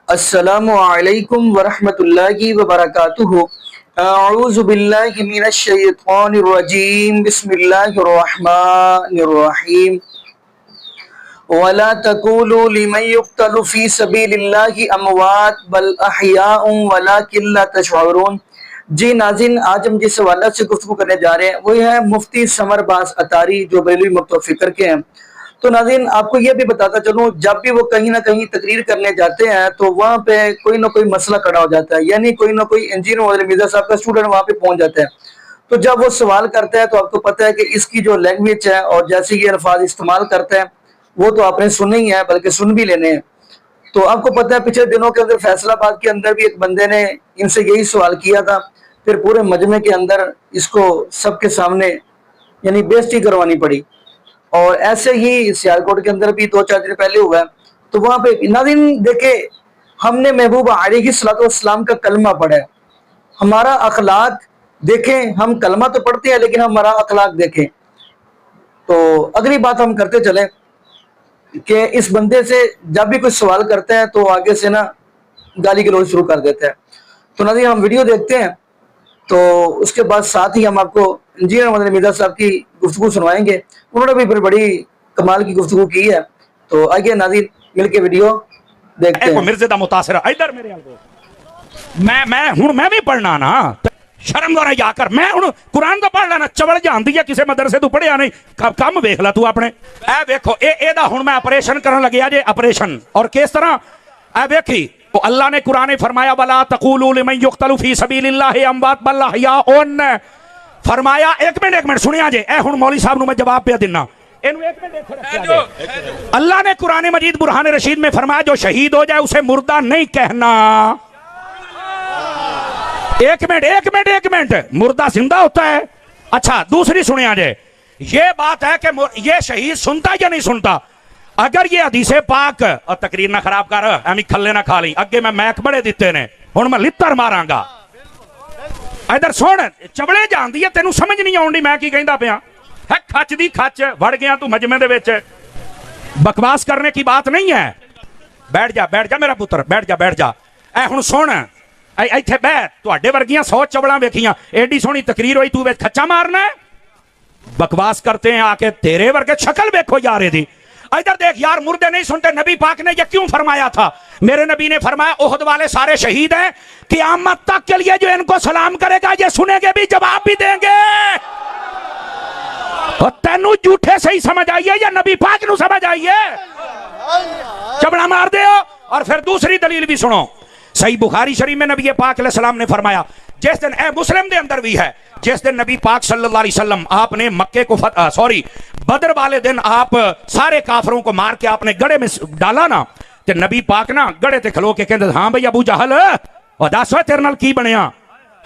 السلام علیکم ورحمۃ اللہ وبرکاتہ۔ اعوذ باللہ من الشیطان الرجیم، بسم اللہ الرحمن الرحیم۔ وَلَا تَقُولُوا لِمَن يُقْتَلُ فِي سَبِيلِ اللَّهِ أَمْوَاتٌ بَلْ أَحْيَاءٌ وَلَٰكِن لَّا تَشْعُرُونَ۔ جی ناظرین، آج ہم جس حوالے سے گفتگو کرنے جا رہے ہیں وہ ہے مفتی سمر باز اطاری، جو بریلوی مکتب فکر کے ہیں۔ تو ناظرین، آپ کو یہ بھی بتاتا چلوں، جب بھی وہ کہیں نہ کہیں تقریر کرنے جاتے ہیں تو وہاں پہ کوئی نہ کوئی مسئلہ کھڑا ہو جاتا ہے، یعنی کوئی نہ کوئی انجینئر مولانا مرزا صاحب کا اسٹوڈنٹ وہاں پہ پہنچ جاتا ہے۔ تو جب وہ سوال کرتا ہے تو آپ کو پتہ ہے کہ اس کی جو لینگویج ہے اور جیسے یہ الفاظ استعمال کرتا ہے وہ تو آپ نے سننے ہی ہے، بلکہ سن بھی لینے ہیں۔ تو آپ کو پتہ ہے پچھلے دنوں کے اندر فیصل آباد کے اندر بھی ایک بندے نے ان سے یہی سوال کیا تھا، پھر پورے مجمع کے اندر اس کو سب کے سامنے یعنی بےزتی کروانی پڑی۔ اور ایسے ہی سیالکوٹ کے اندر بھی 2-4 دن پہلے ہوا ہے۔ تو وہاں پہ ناظرین دیکھیں، ہم نے محبوب علیہ الصلوۃ والسلام کا کلمہ پڑھا ہے، ہمارا اخلاق دیکھیں، ہم کلمہ تو پڑھتے ہیں لیکن ہمارا اخلاق دیکھیں۔ تو اگلی بات ہم کرتے چلیں کہ اس بندے سے جب بھی کوئی سوال کرتے ہیں تو آگے سے نا گالی گلوچ شروع کر دیتے ہیں۔ تو ناظرین، ہم ویڈیو دیکھتے ہیں، تو اس کے بعد ساتھ ہی ہم آپ کو انجینئر مولانا مرزا صاحب کی گفتگو سنوائیں گے۔ انہوں نے بھی پھر بڑی کمال کی گفتگو کی ہے۔ تو آئیے ناظرین مل کے ویڈیو دیکھتے ہیں۔ مرزے دا متاثر ادھر میرے میں بھی پڑھنا نا، شرم دورا یا کر، میں ہوں قرآن دا پڑھ لینا، چوڑ جاندی ہے کسی مدرسے تو پڑھیا نہیں، کم ویکھ لا تو اپنے۔ اے ویکھو اے دا ہوں میں آپریشن کرن لگیا جے، آپریشن، اور کس طرح اے ویکھی تو اللہ نے قرآن فرمایا وَلَا تَقُولُوا لِمَن يُقْتَلُ فِي سَبِيلِ اللَّهِ أَمْوَاتٌ بَلْ أَحْيَاءٌ، فرمایا ایک منٹ سنیا جے، اے ہوں مولوی صاحب نو میں جواب پہ دینا۔ اللہ نے قرآن مجید برہان رشید میں فرمایا جو شہید ہو جائے اسے مردہ نہیں کہنا۔ ایک منٹ، مردہ زندہ ہوتا ہے۔ اچھا دوسری سنیا جائے، یہ بات ہے کہ یہ شہید سنتا یا نہیں سنتا؟ اگر یہ حدیث پاک، اور تقریر نہ خراب کر، ایمی کھلے نہ کھا لی، اگے میں میک بڑے دیتے نے، ہوں میں لتر ماراں گا۔ ادھر سن، چبڑے جان دی ہے، تینوں سمجھ نہیں آؤں دی میں کی کہندا پیا ہے، کھچ دی کھچ وڑ گیا تو مجمع دے وچ، بکواس کرنے کی بات نہیں ہے۔ بیٹھ جا میرا پتر، بیٹھ جا۔ اے ہن سن، ایتھے بیٹھ، تواڈے ورگیاں 100 چبڑاں ویکھیاں، ایڈی سونی تقریر ہوئی، تو وچ کھچا مارنا ہے؟ بکواس کرتے ہیں آ کے، تیرے ورگے شکل ویکھو یار دی۔ ادھر دیکھ یار، مردے نہیں سنتے، نبی پاک نے یہ کیوں فرمایا تھا؟ میرے نبی نے فرمایا احد والے سارے شہید ہیں، قیامت تک کے لیے جو ان کو سلام کرے گا یہ سنیں گے بھی، جواب بھی دیں گے۔ اور تینوں جھوٹے سے ہی سمجھ آئیے یا نبی پاک نو سمجھ آئیے؟ چبڑا مار دے ہو۔ اور پھر دوسری دلیل بھی سنو، صحیح بخاری شریف میں نبی پاک علیہ السلام نے فرمایا، جس دن، اے مسلم دے اندر بھی ہے، جس دن نبی پاک صلی اللہ علیہ وسلم آپ نے مکے کو بدر والے دن آپ سارے کافروں کو مار کے آپ نے گڑے میں ڈالا نا، تو نبی پاک نا گڑے تے کھلو کے کہندے ہاں بھئی ابو جہل اور دس ہوئے تیرے نال کی بنیا،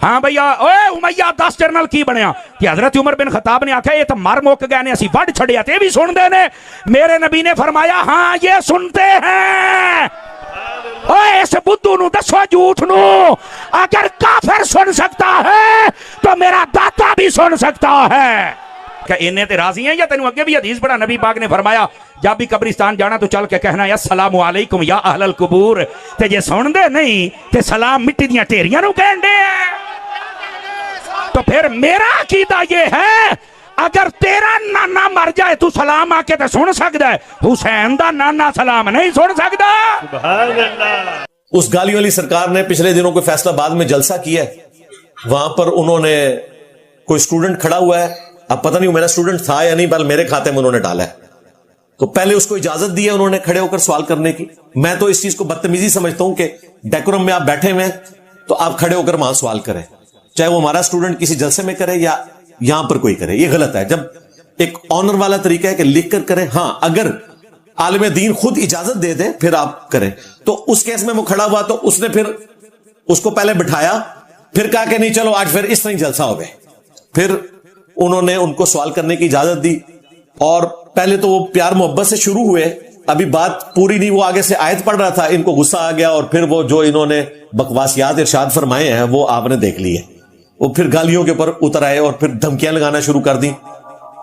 ہاں بھئی اوے امیہ دس تیرے نال کی بنیا؟ کہ حضرت عمر بن خطاب نے آکھا یہ تو مر موک گئے نے، اسی وڈ چھڑیا تے بھی سن دے نے۔ میرے نبی نے فرمایا ہاں یہ سنتے ہیں۔ اوے اس بدھو نو دسو جھوٹ نو، اگر کافر سن سکتا ہے تو میرا داتا بھی سن سکتا ہے۔ کہ انہیں تے راضی ہیں یا تینوں اگے بھی حدیث پڑھا، نبی پاک نے فرمایا جب بھی قبرستان جانا تو چل کے کہنا یا السلام علیکم یا اہل القبور، تے یہ سن دے نہیں تے سلام مٹی دیاں ٹیریاں نو کہن دے۔ تو پھر میرا عقیدہ یہ ہے اگر تیرا نانا مر جائے تو سلام آ کے تے سن سکتا ہے، حسین دا نانا سلام نہیں سن سکتا۔ اس گالی والی سرکار نے پچھلے دنوں کوئی فیصلہ بعد میں جلسہ کیا ہے، وہاں پر انہوں نے کوئی سٹوڈنٹ کھڑا ہوا ہے، اب پتہ نہیں میرا سٹوڈنٹ تھا یا نہیں، بل میرے کھاتے میں انہوں نے ڈالا ہے، تو پہلے اس کو اجازت دی ہے انہوں نے کھڑے ہو کر سوال کرنے کی۔ میں تو اس چیز کو بدتمیزی سمجھتا ہوں کہ ڈیکورم میں آپ بیٹھے ہوئے ہیں تو آپ کھڑے ہو کر وہاں سوال کریں، چاہے وہ ہمارا سٹوڈنٹ کسی جلسے میں کرے یا یہاں پر کوئی کرے، یہ غلط ہے۔ جب ایک آنر والا طریقہ ہے کہ لکھ کر کریں، ہاں اگر عالم دین خود اجازت دے دے پھر آپ کریں۔ تو اس کیس میں وہ کھڑا ہوا تو اس نے پھر اس کو پہلے بٹھایا، پھر کہا کہ نہیں چلو آج پھر اس طرح جلسہ ہو گئے، پھر انہوں نے ان کو سوال کرنے کی اجازت دی، اور پہلے تو وہ پیار محبت سے شروع ہوئے، ابھی بات پوری نہیں، وہ آگے سے آیت پڑھ رہا تھا، ان کو غصہ آ گیا، اور پھر وہ جو انہوں نے بکواسیات ارشاد فرمائے ہیں وہ آپ نے دیکھ لیے، وہ پھر گالیوں کے اوپر اتر آئے اور پھر دھمکیاں لگانا شروع کر دیں۔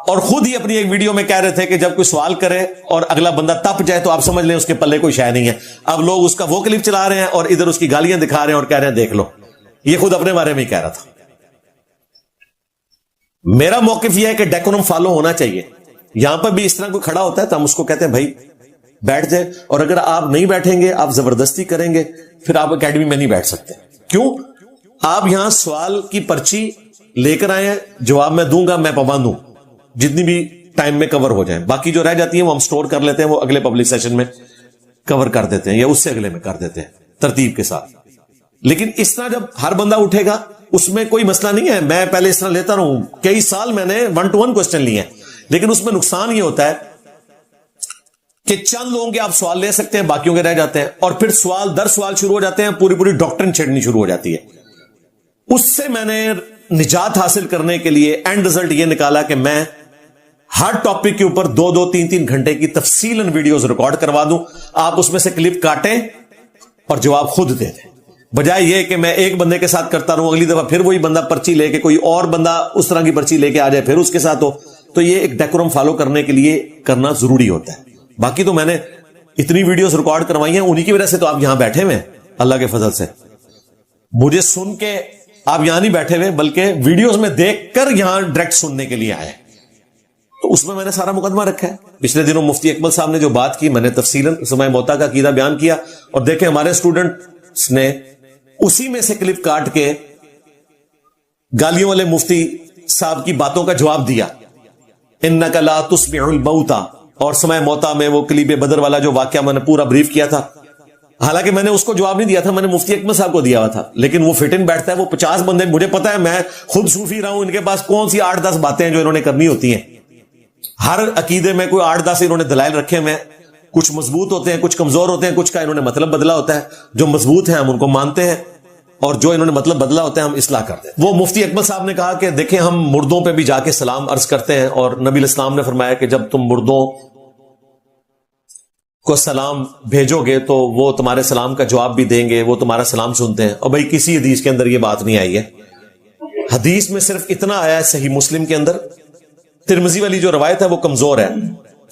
اور خود ہی اپنی ایک ویڈیو میں کہہ رہے تھے کہ جب کوئی سوال کرے اور اگلا بندہ تپ جائے تو آپ سمجھ لیں اس کے پلے کوئی شے نہیں ہے. اب لوگ اس کا وہ کلپ چلا رہے ہیں اور ادھر اس کی گالیاں دکھا رہے ہیں اور کہہ رہے ہیں دیکھ لو. یہ خود اپنے بارے میں ہی کہہ رہا تھا. میرا موقف یہ ہے کہ ڈیکورم فالو ہونا چاہیے. یہاں پر بھی اس طرح کوئی کھڑا ہوتا ہے تو ہم اس کو کہتے ہیں بھائی بیٹھ جائے, اور اگر آپ نہیں بیٹھیں گے, آپ زبردستی کریں گے, پھر آپ اکیڈمی میں نہیں بیٹھ سکتے. کیوں؟ آپ یہاں سوال کی پرچی لے کر آئے ہیں, جواب میں دوں گا, میں پابند ہوں, جتنی بھی ٹائم میں کور ہو جائیں. باقی جو رہ جاتی ہیں وہ ہم سٹور کر لیتے ہیں, وہ اگلے پبلک سیشن میں کور کر دیتے ہیں یا اس سے اگلے میں کر دیتے ہیں ترتیب کے ساتھ. لیکن اس طرح جب ہر بندہ اٹھے گا اس میں کوئی مسئلہ نہیں ہے. میں پہلے اس طرح لیتا رہوں, کئی سال میں نے 1-to-1 کوسچن لیے ہیں, لیکن اس میں نقصان یہ ہوتا ہے کہ چند لوگوں کے آپ سوال لے سکتے ہیں, باقیوں کے رہ جاتے ہیں, اور پھر سوال در سوال شروع ہو جاتے ہیں, پوری ڈاکٹرن چھیڑنی شروع ہو جاتی ہے. اس سے میں نے نجات حاصل کرنے کے لیے اینڈ رزلٹ یہ نکالا کہ میں ہر ٹاپک کے اوپر 2-3 گھنٹے کی تفصیلاً ویڈیوز ریکارڈ کروا دوں. آپ اس میں سے کلپ کاٹیں اور جواب خود دے دیں, بجائے یہ کہ میں ایک بندے کے ساتھ کرتا رہوں, اگلی دفعہ پھر وہی بندہ پرچی لے کے, کوئی اور بندہ اس طرح کی پرچی لے کے آ جائے, پھر اس کے ساتھ ہو. تو یہ ایک ڈیکورم فالو کرنے کے لیے کرنا ضروری ہوتا ہے. باقی تو میں نے اتنی ویڈیوز ریکارڈ کروائی ہیں, انہی کی وجہ سے تو آپ یہاں بیٹھے ہوئے ہیں, اللہ کے فضل سے. مجھے سن کے آپ یہاں نہیں بیٹھے ہوئے, بلکہ ویڈیوز میں دیکھ کر یہاں ڈائریکٹ سننے کے لیے آئے. تو اس میں نے سارا مقدمہ رکھا ہے. پچھلے دنوں مفتی اکمل صاحب نے جو بات کی, میں نے تفصیلاً سماع موتا کا عقیدہ بیان کیا, اور دیکھیں ہمارے اسٹوڈنٹس نے اسی میں سے کلپ کاٹ کے گالیوں والے مفتی صاحب کی باتوں کا جواب دیا, انک لا تسمع الموتى, اور سماع موتا میں وہ کلیب بدر والا جو واقعہ میں نے پورا بریف کیا تھا. حالانکہ میں نے اس کو جواب نہیں دیا تھا, میں نے مفتی اکمل صاحب کو دیا ہوا تھا, لیکن وہ فٹ ان بیٹھتا ہے. وہ 50 بندے, مجھے پتا ہے, میں خود صوفی رہا ہوں, ان کے پاس کون سی 8-10 باتیں ہیں جو انہوں نے کرنی ہوتی ہیں. ہر عقیدے میں کوئی 8-10 انہوں نے دلائل رکھے ہوئے ہیں, کچھ مضبوط ہوتے ہیں, کچھ کمزور ہوتے ہیں, کچھ کا انہوں نے مطلب بدلا ہوتا ہے. جو مضبوط ہیں ہم ان کو مانتے ہیں, اور جو انہوں نے مطلب بدلا ہوتا ہے ہم اصلاح کرتے ہیں. وہ مفتی اکمل صاحب نے کہا کہ دیکھیں ہم مردوں پہ بھی جا کے سلام عرض کرتے ہیں, اور نبی علیہ السلام نے فرمایا کہ جب تم مردوں کو سلام بھیجو گے تو وہ تمہارے سلام کا جواب بھی دیں گے, وہ تمہارا سلام سنتے ہیں. اور بھائی کسی حدیث کے اندر یہ بات نہیں آئی ہے. حدیث میں صرف اتنا آیا ہے صحیح مسلم کے اندر, ترمذی والی جو روایت ہے وہ کمزور ہے,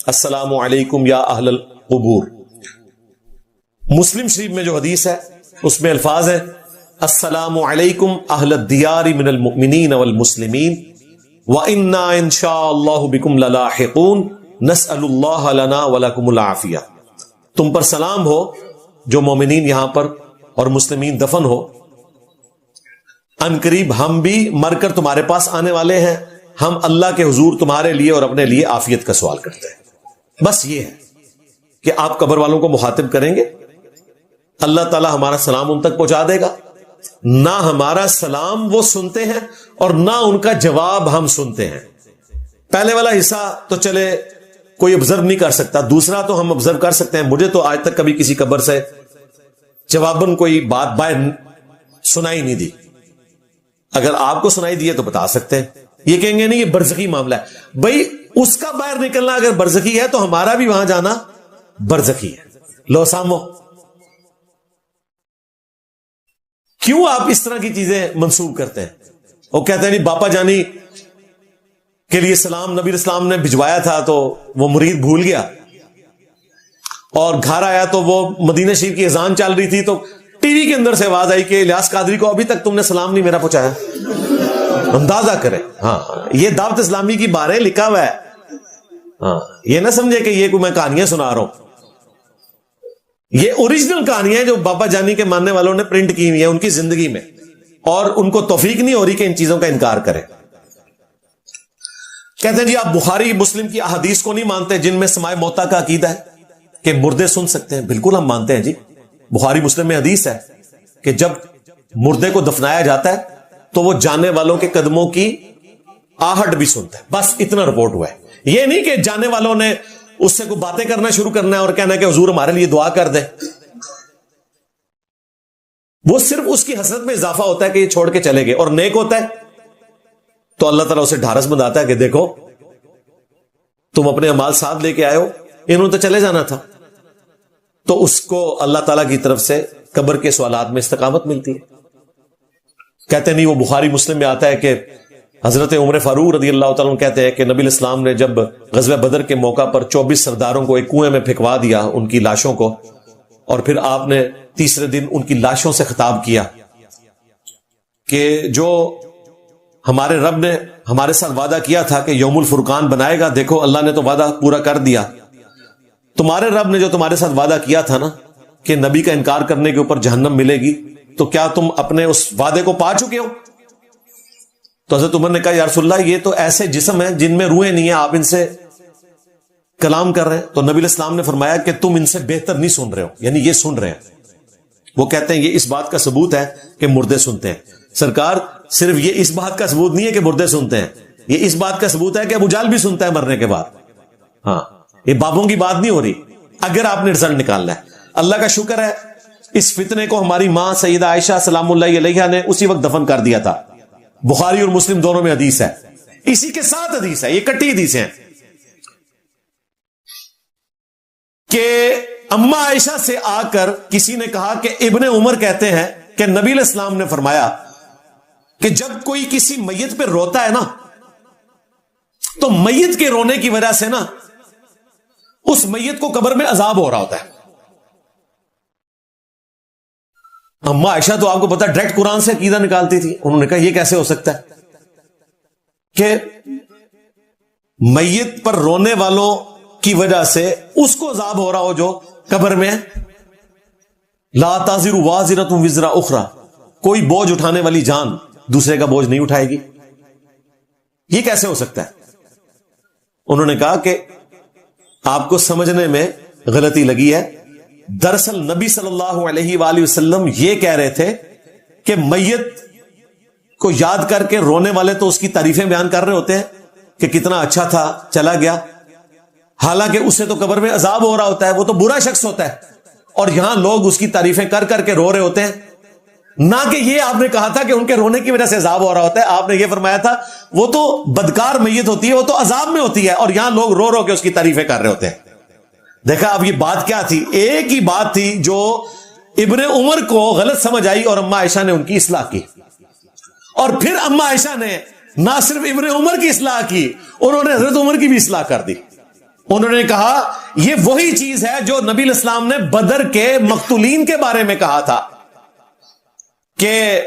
السلام علیکم یا اہل القبور. مسلم شریف میں جو حدیث ہے اس میں الفاظ ہے السلام علیکم اہل الدیار من المؤمنین والمسلمین وَإِنَّا إِن شَاءَ اللَّهُ بِكُمْ لَلَاحِقُونَ نَسْأَلُ اللَّهَ لَنَا وَلَكُمُ الْعَافِيَةَ. تم پر سلام ہو جو مومنین یہاں پر اور مسلمین دفن ہو, ان قریب ہم بھی مر کر تمہارے پاس آنے والے ہیں, ہم اللہ کے حضور تمہارے لیے اور اپنے لیے عافیت کا سوال کرتے ہیں. بس یہ ہے کہ آپ قبر والوں کو مخاطب کریں گے, اللہ تعالی ہمارا سلام ان تک پہنچا دے گا. نہ ہمارا سلام وہ سنتے ہیں اور نہ ان کا جواب ہم سنتے ہیں. پہلے والا حصہ تو چلے کوئی آبزرو نہیں کر سکتا, دوسرا تو ہم آبزرو کر سکتے ہیں. مجھے تو آج تک کبھی کسی قبر سے جواباً کوئی بات باہر سنائی نہیں دی. اگر آپ کو سنائی دی ہے تو بتا سکتے ہیں. یہ کہیں گے نہیں یہ برزخی معاملہ ہے. بھائی اس کا باہر نکلنا اگر برزخی ہے تو ہمارا بھی وہاں جانا برزخی ہے. لو سامو, کیوں آپ اس طرح کی چیزیں منسوب کرتے ہیں؟ وہ کہتے ہیں نہیں باپا جانی کے لیے سلام نبی اسلام نے بھجوایا تھا تو وہ مرید بھول گیا, اور گھر آیا تو وہ مدینہ شریف کی اذان چل رہی تھی تو ٹی وی کے اندر سے آواز آئی کہ الیاس قادری کو ابھی تک تم نے سلام نہیں میرا پہنچایا. اندازہ کرے, ہاں یہ دعوت اسلامی کی بارے لکھا ہوا ہے. ہاں یہ نہ سمجھے کہ یہ کوئی میں کہانیاں سنا رہا ہوں, یہ اوریجنل کہانیاں ہیں جو بابا جانی کے ماننے والوں نے پرنٹ کی ہوئی ہیں ان کی زندگی میں, اور ان کو توفیق نہیں ہو رہی کہ ان چیزوں کا انکار کریں. کہتے ہیں جی آپ بخاری مسلم کی احادیث کو نہیں مانتے جن میں سماع موتا کا عقیدہ ہے کہ مردے سن سکتے ہیں. بالکل ہم مانتے ہیں جی. بخاری مسلم میں حدیث ہے کہ جب مردے کو دفنایا جاتا ہے تو وہ جانے والوں کے قدموں کی آہٹ بھی سنتا ہے. بس اتنا رپورٹ ہوا ہے. یہ نہیں کہ جانے والوں نے اس سے کوئی باتیں کرنا شروع کرنا ہے اور کہنا ہے کہ حضور ہمارے لیے دعا کر دیں. وہ صرف اس کی حسرت میں اضافہ ہوتا ہے کہ یہ چھوڑ کے چلے گئے, اور نیک ہوتا ہے تو اللہ تعالیٰ اسے ڈھارس بنداتا ہے کہ دیکھو تم اپنے اعمال ساتھ لے کے آئے ہو, انہوں نے تو چلے جانا تھا. تو اس کو اللہ تعالیٰ کی طرف سے قبر کے سوالات میں استقامت ملتی ہے. کہتے نہیں وہ بخاری مسلم میں آتا ہے کہ حضرت عمر فاروق رضی اللہ تعالیٰ عنہ کہتے ہیں کہ نبی الاسلام نے جب غزوہ بدر کے موقع پر 24 سرداروں کو ایک کنویں میں پھینکوا دیا ان کی لاشوں کو، اور پھر آپ نے تیسرے دن ان کی لاشوں سے خطاب کیا کہ جو ہمارے رب نے ہمارے ساتھ وعدہ کیا تھا کہ یوم الفرقان بنائے گا، دیکھو اللہ نے تو وعدہ پورا کر دیا. تمہارے رب نے جو تمہارے ساتھ وعدہ کیا تھا نا کہ نبی کا انکار کرنے کے اوپر جہنم ملے گی، تو کیا تم اپنے اس وعدے کو پا چکے ہو؟ تو حضرت عمر نے کہا یا رسول اللہ یہ تو ایسے جسم ہیں جن میں روحیں نہیں ہیں، آپ ان سے کلام کر رہے ہیں. تو نبی الاسلام نے فرمایا کہ تم ان سے بہتر نہیں سن رہے ہو، یعنی یہ سن رہے ہیں. وہ کہتے ہیں یہ اس بات کا ثبوت ہے کہ مردے سنتے ہیں. سرکار صرف یہ اس بات کا ثبوت نہیں ہے کہ مردے سنتے ہیں، یہ اس بات کا ثبوت ہے کہ ابو جہل بھی سنتا ہے مرنے کے بعد. ہاں، یہ بابوں کی بات نہیں ہو رہی اگر آپ نے رزلٹ نکالنا ہے. اللہ کا شکر ہے اس فتنے کو ہماری ماں سیدہ عائشہ سلام اللہ علیہا نے اسی وقت دفن کر دیا تھا. بخاری اور مسلم دونوں میں حدیث ہے، اسی کے ساتھ حدیث ہے، یہ کٹی حدیثیں ہیں کہ اما عائشہ سے آ کر کسی نے کہا کہ ابن عمر کہتے ہیں کہ نبی علیہ السلام نے فرمایا کہ جب کوئی کسی میت پہ روتا ہے نا تو میت کے رونے کی وجہ سے نا اس میت کو قبر میں عذاب ہو رہا ہوتا ہے. اما عائشہ تو آپ کو پتا ڈائریکٹ قرآن سے عقیدہ نکالتی تھی. انہوں نے کہا یہ کیسے ہو سکتا ہے کہ میت پر رونے والوں کی وجہ سے اس کو عذاب ہو رہا ہو جو قبر میں. لا تازر وازرۃ وزر اخرى، کوئی بوجھ اٹھانے والی جان دوسرے کا بوجھ نہیں اٹھائے گی. یہ کیسے ہو سکتا ہے؟ انہوں نے کہا کہ آپ کو سمجھنے میں غلطی لگی ہے. دراصل نبی صلی اللہ علیہ وآلہ وسلم یہ کہہ رہے تھے کہ میت کو یاد کر کے رونے والے تو اس کی تعریفیں بیان کر رہے ہوتے ہیں کہ کتنا اچھا تھا چلا گیا، حالانکہ اسے تو قبر میں عذاب ہو رہا ہوتا ہے، وہ تو برا شخص ہوتا ہے، اور یہاں لوگ اس کی تعریفیں کر کر کے رو رہے ہوتے ہیں. نہ کہ یہ آپ نے کہا تھا کہ ان کے رونے کی وجہ سے عذاب ہو رہا ہوتا ہے. آپ نے یہ فرمایا تھا وہ تو بدکار میت ہوتی ہے، وہ تو عذاب میں ہوتی ہے، اور یہاں لوگ رو رو کے اس کی تعریفیں کر رہے ہوتے ہیں. دیکھا اب یہ بات کیا تھی؟ ایک ہی بات تھی جو ابن عمر کو غلط سمجھ آئی اور اما عائشہ نے ان کی اصلاح کی. اور پھر اما عائشہ نے نہ صرف ابن عمر کی اصلاح کی، انہوں نے حضرت عمر کی بھی اصلاح کر دی. انہوں نے کہا یہ وہی چیز ہے جو نبی علیہ السلام نے بدر کے مقتولین کے بارے میں کہا تھا کہ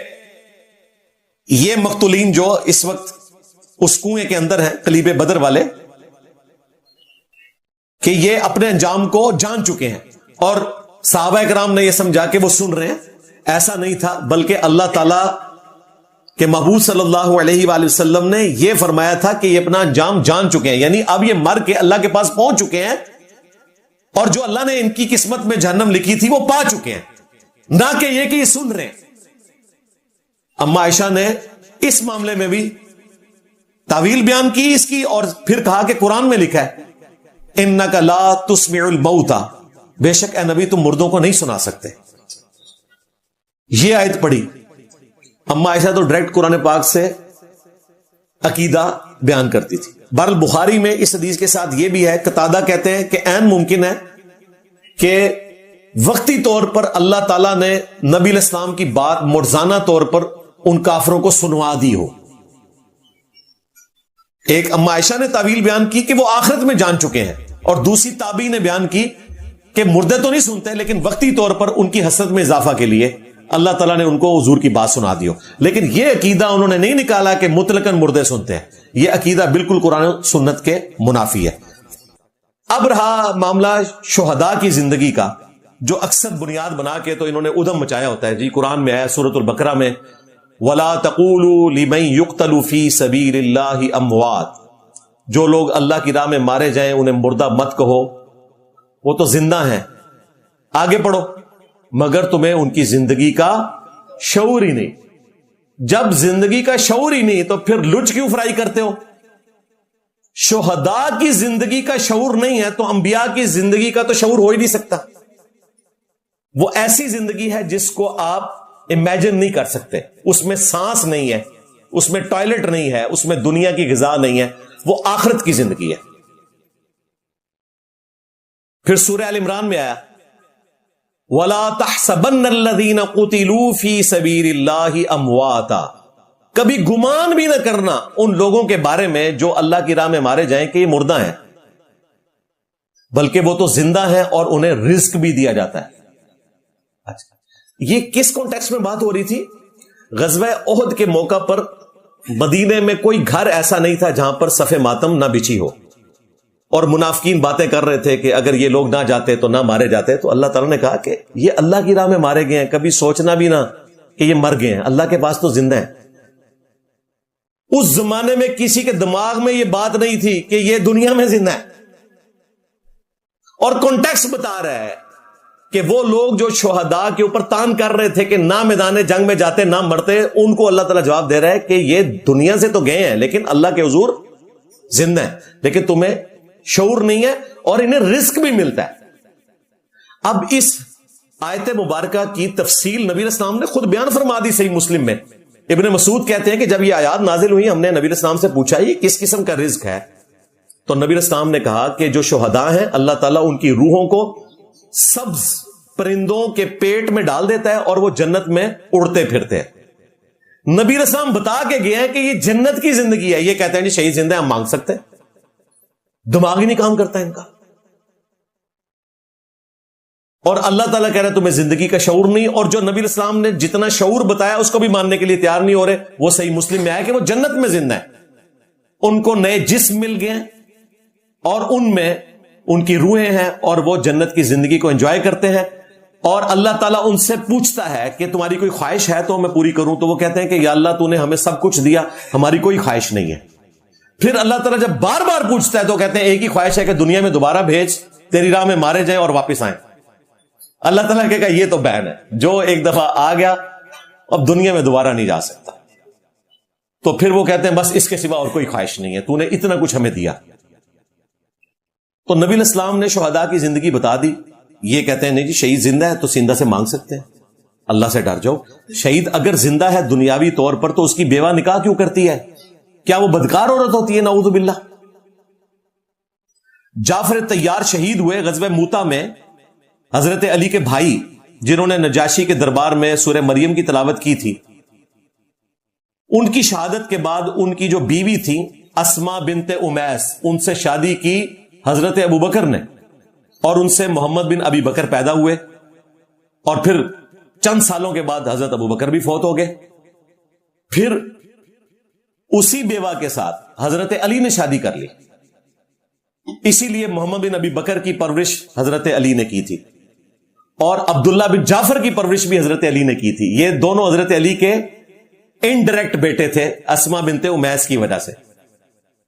یہ مقتولین جو اس وقت اس کنویں کے اندر ہیں قلیب بدر والے، کہ یہ اپنے انجام کو جان چکے ہیں. اور صحابہ کرام نے یہ سمجھا کہ وہ سن رہے ہیں. ایسا نہیں تھا، بلکہ اللہ تعالی کہ محبوب صلی اللہ علیہ وآلہ وسلم نے یہ فرمایا تھا کہ یہ اپنا انجام جان چکے ہیں، یعنی اب یہ مر کے اللہ کے پاس پہنچ چکے ہیں، اور جو اللہ نے ان کی قسمت میں جہنم لکھی تھی وہ پا چکے ہیں، نہ کہ یہ کہ یہ سن رہے ہیں. اما عائشہ نے اس معاملے میں بھی تعویل بیان کی اس کی، اور پھر کہا کہ قرآن میں لکھا ہے انک لا تسمع الموتى، بے شک اے نبی تم مردوں کو نہیں سنا سکتے. یہ آیت پڑھی. اما عائشہ تو ڈائریکٹ قرآن پاک سے عقیدہ بیان کرتی تھی. بہرحال بخاری میں اس حدیث کے ساتھ یہ بھی ہے، قتادہ کہتے ہیں کہ عین ممکن ہے کہ وقتی طور پر اللہ تعالیٰ نے نبی علیہ السلام کی بات مرزانہ طور پر ان کافروں کو سنوا دی ہو. ایک اما عائشہ نے تعویل بیان کی کہ وہ آخرت میں جان چکے ہیں، اور دوسری تابعی نے بیان کی کہ مردے تو نہیں سنتے لیکن وقتی طور پر ان کی حسرت میں اضافہ کے لیے اللہ تعالیٰ نے ان کو حضور کی بات سنا دی ہو. لیکن یہ عقیدہ انہوں نے نہیں نکالا کہ مطلقاً مردے سنتے ہیں. یہ عقیدہ بالکل قرآن و سنت کے منافی ہے. اب رہا معاملہ شہداء کی زندگی کا، جو اکثر بنیاد بنا کے تو انہوں نے ادھم مچایا ہوتا ہے. جی قرآن میں ہے سورۃ البقرہ میں وَلَا تَقُولُوا لِمَن يُقْتَلُ فِي سَبِيلِ اللَّهِ أَمْوَاتٌ، جو لوگ اللہ کی راہ میں مارے جائیں انہیں مردہ مت کہو، وہ تو زندہ ہیں. آگے پڑھو، مگر تمہیں ان کی زندگی کا شعور ہی نہیں. جب زندگی کا شعور ہی نہیں تو پھر لچ کیوں فرائی کرتے ہو؟ شہداء کی زندگی کا شعور نہیں ہے تو انبیاء کی زندگی کا تو شعور ہو ہی نہیں سکتا. وہ ایسی زندگی ہے جس کو آپ امیجن نہیں کر سکتے. اس میں سانس نہیں ہے، اس میں ٹوائلٹ نہیں ہے، اس میں دنیا کی غذا نہیں ہے، وہ آخرت کی زندگی ہے. پھر سورہ آل عمران میں آیا وَلَا تَحْسَبَنَّ الَّذِينَ قُتِلُوا فِي سَبِيلِ اللَّهِ أَمْوَاتًا کبھی گمان بھی نہ کرنا ان لوگوں کے بارے میں جو اللہ کی راہ میں مارے جائیں کہ یہ مردہ ہیں، بلکہ وہ تو زندہ ہیں اور انہیں رزق بھی دیا جاتا ہے۔ اچھا، یہ کس کانٹیکسٹ میں بات ہو رہی تھی؟ غزوہ احد کے موقع پر مدینے میں کوئی گھر ایسا نہیں تھا جہاں پر صف ماتم نہ بچھی ہو، اور منافقین باتیں کر رہے تھے کہ اگر یہ لوگ نہ جاتے تو نہ مارے جاتے۔ تو اللہ تعالیٰ نے کہا کہ یہ اللہ کی راہ میں مارے گئے ہیں، کبھی سوچنا بھی نہ کہ یہ مر گئے ہیں، اللہ کے پاس تو زندہ ہیں۔ اس زمانے میں کسی کے دماغ میں یہ بات نہیں تھی کہ یہ دنیا میں زندہ ہے، اور کانٹیکسٹ بتا رہا ہے کہ وہ لوگ جو شہداء کے اوپر تان کر رہے تھے کہ نہ میدان جنگ میں جاتے نہ مرتے، ان کو اللہ تعالیٰ جواب دے رہا ہے کہ یہ دنیا سے تو گئے ہیں لیکن اللہ کے حضور زندہ ہیں، لیکن تمہیں شعور نہیں ہے اور انہیں رزق بھی ملتا ہے۔ اب اس آیت مبارکہ کی تفصیل نبی علیہ السلام نے خود بیان فرما دی صحیح مسلم میں۔ ابن مسعود کہتے ہیں کہ جب یہ آیات نازل ہوئی ہم نے نبی علیہ السلام سے پوچھا یہ کس قسم کا رزق ہے، تو نبی علیہ السلام نے کہا کہ جو شہداء ہیں اللہ تعالیٰ ان کی روحوں کو سبز پرندوں کے پیٹ میں ڈال دیتا ہے اور وہ جنت میں اڑتے پھرتے ہیں۔ نبی علیہ السلام بتا کے گئے ہیں کہ یہ جنت کی زندگی ہے، یہ کہتے ہیں جی شہید زندہ ہے ہم مانگ سکتے ہیں؟ دماغ ہی نہیں کام کرتا ان کا۔ اور اللہ تعالیٰ کہہ رہے تمہیں زندگی کا شعور نہیں، اور جو نبی علیہ السلام نے جتنا شعور بتایا اس کو بھی ماننے کے لیے تیار نہیں ہو رہے۔ وہ صحیح مسلم میں آیا کہ وہ جنت میں زندہ ہے، ان کو نئے جسم مل گئے اور ان میں ان کی روحیں ہیں اور وہ جنت کی زندگی کو انجوائے کرتے ہیں۔ اور اللہ تعالیٰ ان سے پوچھتا ہے کہ تمہاری کوئی خواہش ہے تو میں پوری کروں، تو وہ کہتے ہیں کہ یا اللہ تو نے ہمیں سب کچھ دیا، ہماری کوئی خواہش نہیں ہے۔ پھر اللہ تعالیٰ جب بار بار پوچھتا ہے تو کہتے ہیں ایک ہی خواہش ہے کہ دنیا میں دوبارہ بھیج، تیری راہ میں مارے جائیں اور واپس آئیں۔ اللہ تعالیٰ کہے گا یہ تو بین ہے، جو ایک دفعہ آ گیا اب دنیا میں دوبارہ نہیں جا سکتا۔ تو پھر وہ کہتے ہیں بس اس کے سوا اور کوئی خواہش نہیں ہے، تو نے اتنا کچھ ہمیں دیا۔ تو نبی علیہ السلام نے شہداء کی زندگی بتا دی۔ یہ کہتے ہیں نہیں جی شہید زندہ ہے تو زندہ سے مانگ سکتے ہیں، اللہ سے ڈر جاؤ۔ شہید اگر زندہ ہے دنیاوی طور پر تو اس کی بیوہ نکاح کیوں کرتی ہے؟ کیا وہ بدکار عورت ہوتی ہے؟ نعوذ باللہ۔ جعفر طیار شہید ہوئے غزوہ موتا میں، حضرت علی کے بھائی جنہوں نے نجاشی کے دربار میں سورہ مریم کی تلاوت کی تھی، ان کی شہادت کے بعد ان کی جو بیوی تھی اسما بنت امیس، ان سے شادی کی حضرت ابو بکر نے، اور ان سے محمد بن ابی بکر پیدا ہوئے، اور پھر چند سالوں کے بعد حضرت ابو بکر بھی فوت ہو گئے۔ پھر اسی بیوہ کے ساتھ حضرت علی نے شادی کر لی، اسی لیے محمد بن ابی بکر کی پرورش حضرت علی نے کی تھی، اور عبداللہ بن جعفر کی پرورش بھی حضرت علی نے کی تھی۔ یہ دونوں حضرت علی کے انڈائریکٹ بیٹے تھے اسما بنت امیس کی وجہ سے،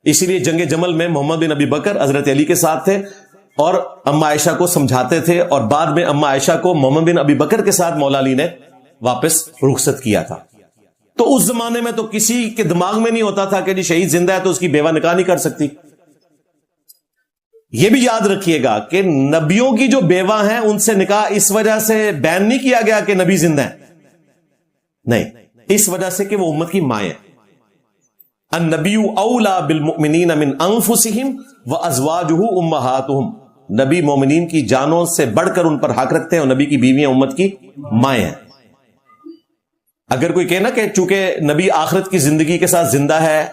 اسی لیے جنگ جمل میں محمد بن ابی بکر حضرت علی کے ساتھ تھے اور اما عائشہ کو سمجھاتے تھے، اور بعد میں اما عائشہ کو محمد بن ابی بکر کے ساتھ مولا علی نے واپس رخصت کیا تھا۔ تو اس زمانے میں تو کسی کے دماغ میں نہیں ہوتا تھا کہ جی شہید زندہ ہے تو اس کی بیوہ نکاح نہیں کر سکتی۔ یہ بھی یاد رکھیے گا کہ نبیوں کی جو بیوہ ہیں ان سے نکاح اس وجہ سے بین نہیں کیا گیا کہ نبی زندہ ہے، نہیں، اس وجہ سے کہ وہ امت کی مائیں ہیں۔ النبی اولا بالمؤمنین من انفسہم وازواجہ امہاتہم، نبی مومنین کی جانوں سے بڑھ کر ان پر حق رکھتے ہیں، اور نبی کی بیویاں امت کی مائیں ہیں۔ اگر کوئی کہنا کہ چونکہ نبی آخرت کی زندگی کے ساتھ زندہ ہے،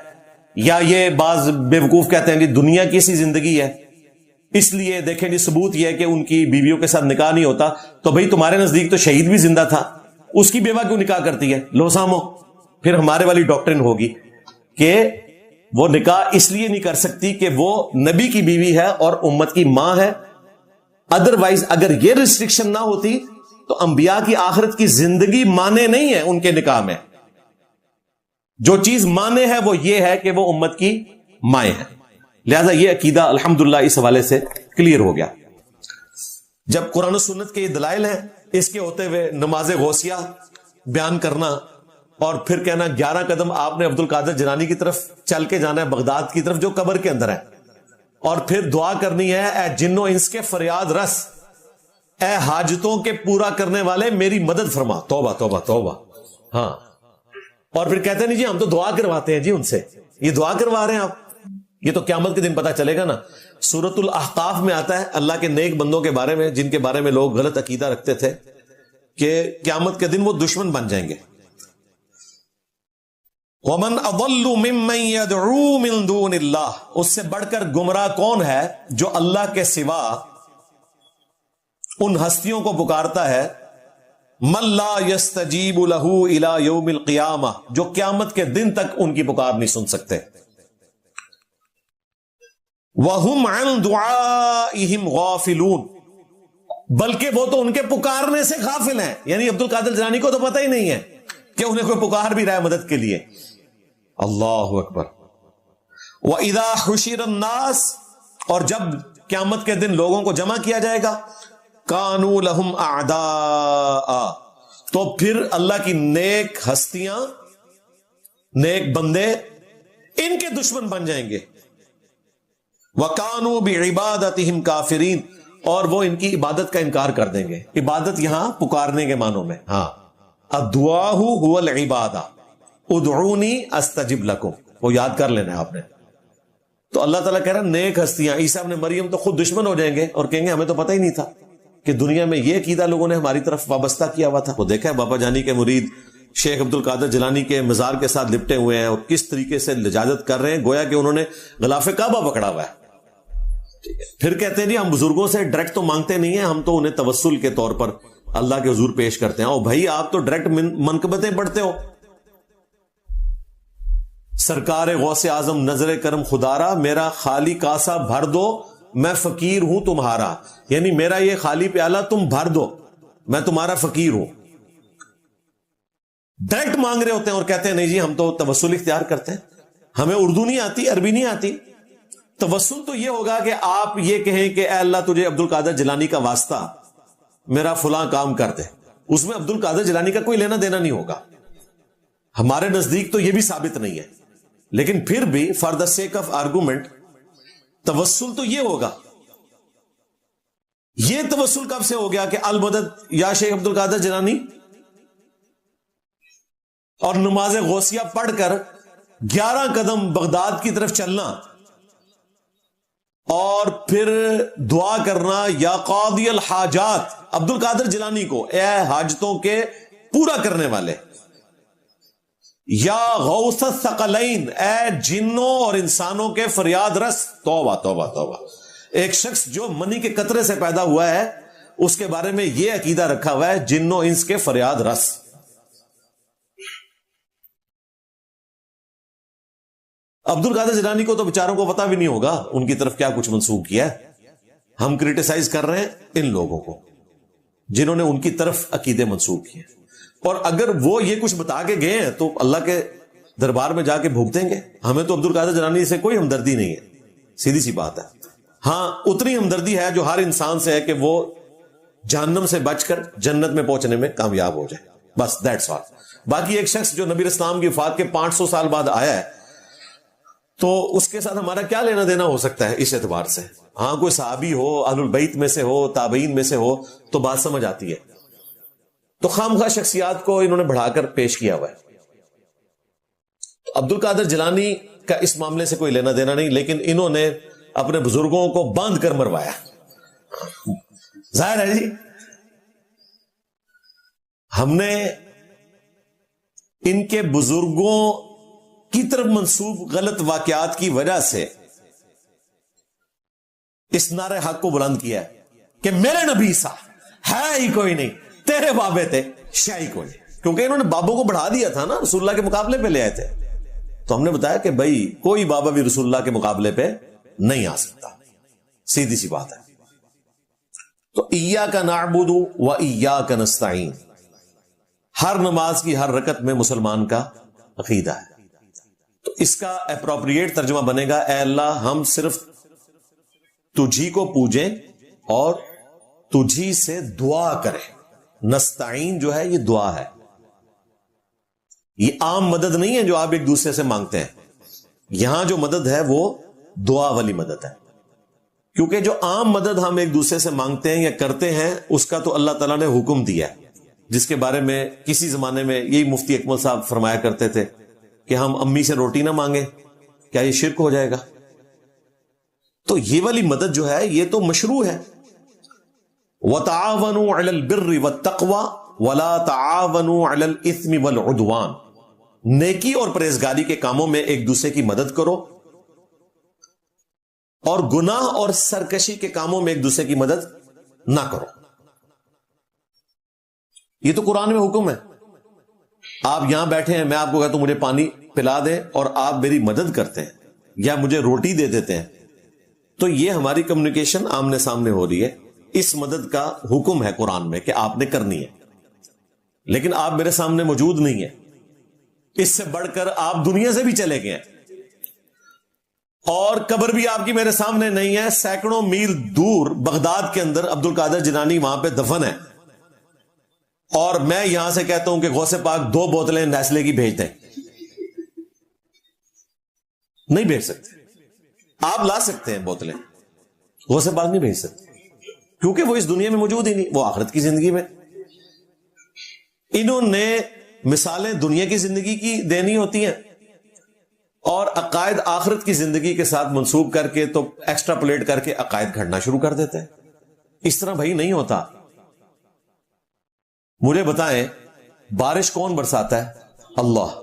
یا یہ بعض بیوقوف کہتے ہیں کہ دنیا کی سی زندگی ہے اس لیے دیکھیں جی ثبوت یہ ہے کہ ان کی بیویوں کے ساتھ نکاح نہیں ہوتا، تو بھئی تمہارے نزدیک تو شہید بھی زندہ تھا، اس کی بیوہ کیوں نکاح کرتی ہے؟ لو سامو، پھر ہمارے والی ڈاکٹرن ہوگی کہ وہ نکاح اس لیے نہیں کر سکتی کہ وہ نبی کی بیوی ہے اور امت کی ماں ہے۔ ادروائز اگر یہ ریسٹرکشن نہ ہوتی تو انبیاء کی آخرت کی زندگی مانے نہیں ہے ان کے نکاح میں۔ جو چیز مانے ہے وہ یہ ہے کہ وہ امت کی مائیں ہیں، لہذا یہ عقیدہ الحمدللہ اس حوالے سے کلیئر ہو گیا۔ جب قرآن و سنت کے یہ دلائل ہیں، اس کے ہوتے ہوئے نماز غوثیہ بیان کرنا اور پھر کہنا 11 قدم آپ نے عبد القادر جیلانی کی طرف چل کے جانا ہے، بغداد کی طرف جو قبر کے اندر ہے، اور پھر دعا کرنی ہے اے جن و انس کے فریاد رس، اے حاجتوں کے پورا کرنے والے میری مدد فرما۔ توبہ توبہ توبہ، ہاں۔ اور پھر کہتے نہیں جی ہم تو دعا کرواتے ہیں جی ان سے، یہ دعا کروا رہے ہیں آپ، یہ تو قیامت کے دن پتہ چلے گا نا۔ سورۃ الاحقاف میں آتا ہے اللہ کے نیک بندوں کے بارے میں جن کے بارے میں لوگ غلط عقیدہ رکھتے تھے کہ قیامت کے دن وہ دشمن بن جائیں گے۔ وَمَنْ أَضَلُّ مِمَّنْ يَدْعُو مِن دُونِ اللَّهِ، اس سے بڑھ کر گمراہ کون ہے جو اللہ کے سوا ان ہستیوں کو پکارتا ہے مَن لَا يَسْتَجِيبُ لَهُ إِلَى يَوْمِ الْقِيَامَةِ، جو قیامت کے دن تک ان کی پکار نہیں سن سکتے. وَهُمْ عَنْ دُعَائِهِمْ غَافِلُونَ، بلکہ وہ تو ان کے پکارنے سے غافل ہیں. یعنی عبد القادر جیلانی کو تو پتہ ہی نہیں ہے کہ انہیں کوئی پکار بھی رہا ہے مدد کے لیے. اللہ اکبر. وَإِذَا حُشِرَ النَّاسِ، اور جب قیامت کے دن لوگوں کو جمع کیا جائے گا، كَانُوا لَهُمْ أَعْدَاءَ، تو پھر اللہ کی نیک ہستیاں، نیک بندے ان کے دشمن بن جائیں گے. وَكَانُوا بِعِبَادَتِهِمْ كَافِرِينَ، اور وہ ان کی عبادت کا انکار کر دیں گے. عبادت یہاں پکارنے کے معنوں میں. ہاں، الدعاء هو العبادہ، ادعونی استجب لکم، وہ یاد کر لینا آپ نے. تو اللہ تعالیٰ کہہ رہا نیک ہستیاں، عیسیٰ ابن مریم تو خود دشمن ہو جائیں گے اور کہیں گے ہمیں تو پتہ ہی نہیں تھا کہ دنیا میں یہ عقیدہ لوگوں نے ہماری طرف وابستہ کیا ہوا تھا. وہ دیکھا ہے بابا جانی کے مرید شیخ عبد القادر جیلانی کے مزار کے ساتھ لپٹے ہوئے ہیں اور کس طریقے سے لجاجت کر رہے ہیں، گویا کہ انہوں نے غلاف کعبہ پکڑا ہوا ہے. پھر کہتے ہیں جی ہم بزرگوں سے ڈائریکٹ تو مانگتے نہیں ہیں، ہم تو انہیں توسل کے طور پر اللہ کے حضور پیش کرتے ہیں. او بھائی آپ تو ڈائریکٹ منقبتیں پڑھتے ہو. سرکار غوث اعظم نظر کرم خدارا، میرا خالی کاسا بھر دو، میں فقیر ہوں تمہارا. یعنی میرا یہ خالی پیالہ تم بھر دو، میں تمہارا فقیر ہوں. ڈائریکٹ مانگ رہے ہوتے ہیں اور کہتے ہیں نہیں جی ہم تو توسل اختیار کرتے ہیں، ہمیں اردو نہیں آتی، عربی نہیں آتی. توسل تو یہ ہوگا کہ آپ یہ کہیں کہ اے اللہ تجھے عبد القادر جیلانی کا واسطہ میرا فلاں کام کر دے. اس میں عبد القادر جیلانی کا کوئی لینا دینا نہیں ہوگا. ہمارے نزدیک تو یہ بھی ثابت نہیں ہے، لیکن پھر بھی for the sake of argument توسل تو یہ ہوگا. یہ توسل کب سے ہو گیا کہ المدد یا شیخ عبد القادر جیلانی، اور نماز غوثیہ پڑھ کر 11 قدم بغداد کی طرف چلنا اور پھر دعا کرنا یا قاضی الحاجات عبد القادر جیلانی کو، اے حاجتوں کے پورا کرنے والے، یا غوث الثقلین، اے جنوں اور انسانوں کے فریاد رس. توبہ توبہ توبہ. ایک شخص جو منی کے قطرے سے پیدا ہوا ہے اس کے بارے میں یہ عقیدہ رکھا ہوا ہے جنوں انس کے فریاد رس. عبد القادر جیلانی کو تو بیچاروں کو پتہ بھی نہیں ہوگا ان کی طرف کیا کچھ منسوخ کیا ہے. ہم کرٹیسائز کر رہے ہیں ان لوگوں کو جنہوں نے ان کی طرف عقیدے منسوخ کیے، اور اگر وہ یہ کچھ بتا کے گئے ہیں تو اللہ کے دربار میں جا کے بھوگ دیں گے. ہمیں تو عبد القادر جیلانی سے کوئی ہمدردی نہیں ہے، سیدھی سی بات ہے. ہاں اتنی ہمدردی ہے جو ہر انسان سے ہے کہ وہ جہنم سے بچ کر جنت میں پہنچنے میں کامیاب ہو جائے، بس دیٹس آل. باقی ایک شخص جو نبی اسلام کی وفات کے 500 سال بعد آیا ہے تو اس کے ساتھ ہمارا کیا لینا دینا ہو سکتا ہے اس اعتبار سے. ہاں کوئی صحابی ہو، اہل البیت میں سے ہو، تابعین میں سے ہو تو بات سمجھ آتی ہے. تو خامخواہ شخصیات کو انہوں نے بڑھا کر پیش کیا ہوا ہے. عبد القادر جیلانی کا اس معاملے سے کوئی لینا دینا نہیں، لیکن انہوں نے اپنے بزرگوں کو باندھ کر مروایا. ظاہر ہے جی ہم نے ان کے بزرگوں کی طرف منسوب غلط واقعات کی وجہ سے اس نعرے حق کو بلند کیا ہے کہ میرے نبی سا ہے ہی کوئی نہیں، تیرے بابے تھے شاہ ہی کوئی نہیں. کیونکہ انہوں نے بابوں کو بڑھا دیا تھا نا، رسول اللہ کے مقابلے پہ لے آئے تھے. تو ہم نے بتایا کہ بھائی کوئی بابا بھی رسول اللہ کے مقابلے پہ نہیں آ سکتا، سیدھی سی بات ہے. تو ایاک نعبد و ایاک نستعین ہر نماز کی ہر رکعت میں مسلمان کا عقیدہ ہے. تو اس کا اپروپریٹ ترجمہ بنے گا اے اللہ ہم صرف تجھی کو پوجیں اور تجھی سے دعا کریں. نستعین جو ہے یہ دعا ہے، یہ عام مدد نہیں ہے جو آپ ایک دوسرے سے مانگتے ہیں. یہاں جو مدد ہے وہ دعا والی مدد ہے، کیونکہ جو عام مدد ہم ایک دوسرے سے مانگتے ہیں یا کرتے ہیں اس کا تو اللہ تعالیٰ نے حکم دیا ہے، جس کے بارے میں کسی زمانے میں یہی مفتی اکمل صاحب فرمایا کرتے تھے کہ ہم امی سے روٹی نہ مانگیں، کیا یہ شرک ہو جائے گا؟ تو یہ والی مدد جو ہے یہ تو مشروع ہے. وَتَعَاوَنُوا عَلَى الْبِرِّ وَالتَّقْوَى وَلَا تَعَاوَنُوا عَلَى الْإِثْمِ وَالْعُدْوَانِ نیکی اور پرہیزگاری کے کاموں میں ایک دوسرے کی مدد کرو اور گناہ اور سرکشی کے کاموں میں ایک دوسرے کی مدد نہ کرو. یہ تو قرآن میں حکم ہے. آپ یہاں بیٹھے ہیں, میں آپ کو کہتا ہوں مجھے پانی پلا دیں اور آپ میری مدد کرتے ہیں یا مجھے روٹی دے دیتے ہیں, تو یہ ہماری کمیونیکیشن آمنے سامنے ہو رہی ہے. اس مدد کا حکم ہے قرآن میں کہ آپ نے کرنی ہے, لیکن آپ میرے سامنے موجود نہیں ہیں. اس سے بڑھ کر آپ دنیا سے بھی چلے گئے ہیں اور قبر بھی آپ کی میرے سامنے نہیں ہے. سینکڑوں میل دور بغداد کے اندر عبد القادر جیلانی وہاں پہ دفن ہے, اور میں یہاں سے کہتا ہوں کہ غوث پاک 2 بوتلیں نیسلے کی بھیج دیں. نہیں بھیج سکتے. آپ لا سکتے ہیں بوتلیں, غوث پاک نہیں بھیج سکتے, کیونکہ وہ اس دنیا میں موجود ہی نہیں, وہ آخرت کی زندگی میں. انہوں نے مثالیں دنیا کی زندگی کی دینی ہوتی ہیں اور عقائد آخرت کی زندگی کے ساتھ منسوب کر کے تو ایکسٹرا پلیٹ کر کے عقائد گھڑنا شروع کر دیتے ہیں. اس طرح بھائی نہیں ہوتا. مجھے بتائیں, بارش کون برساتا ہے؟ اللہ.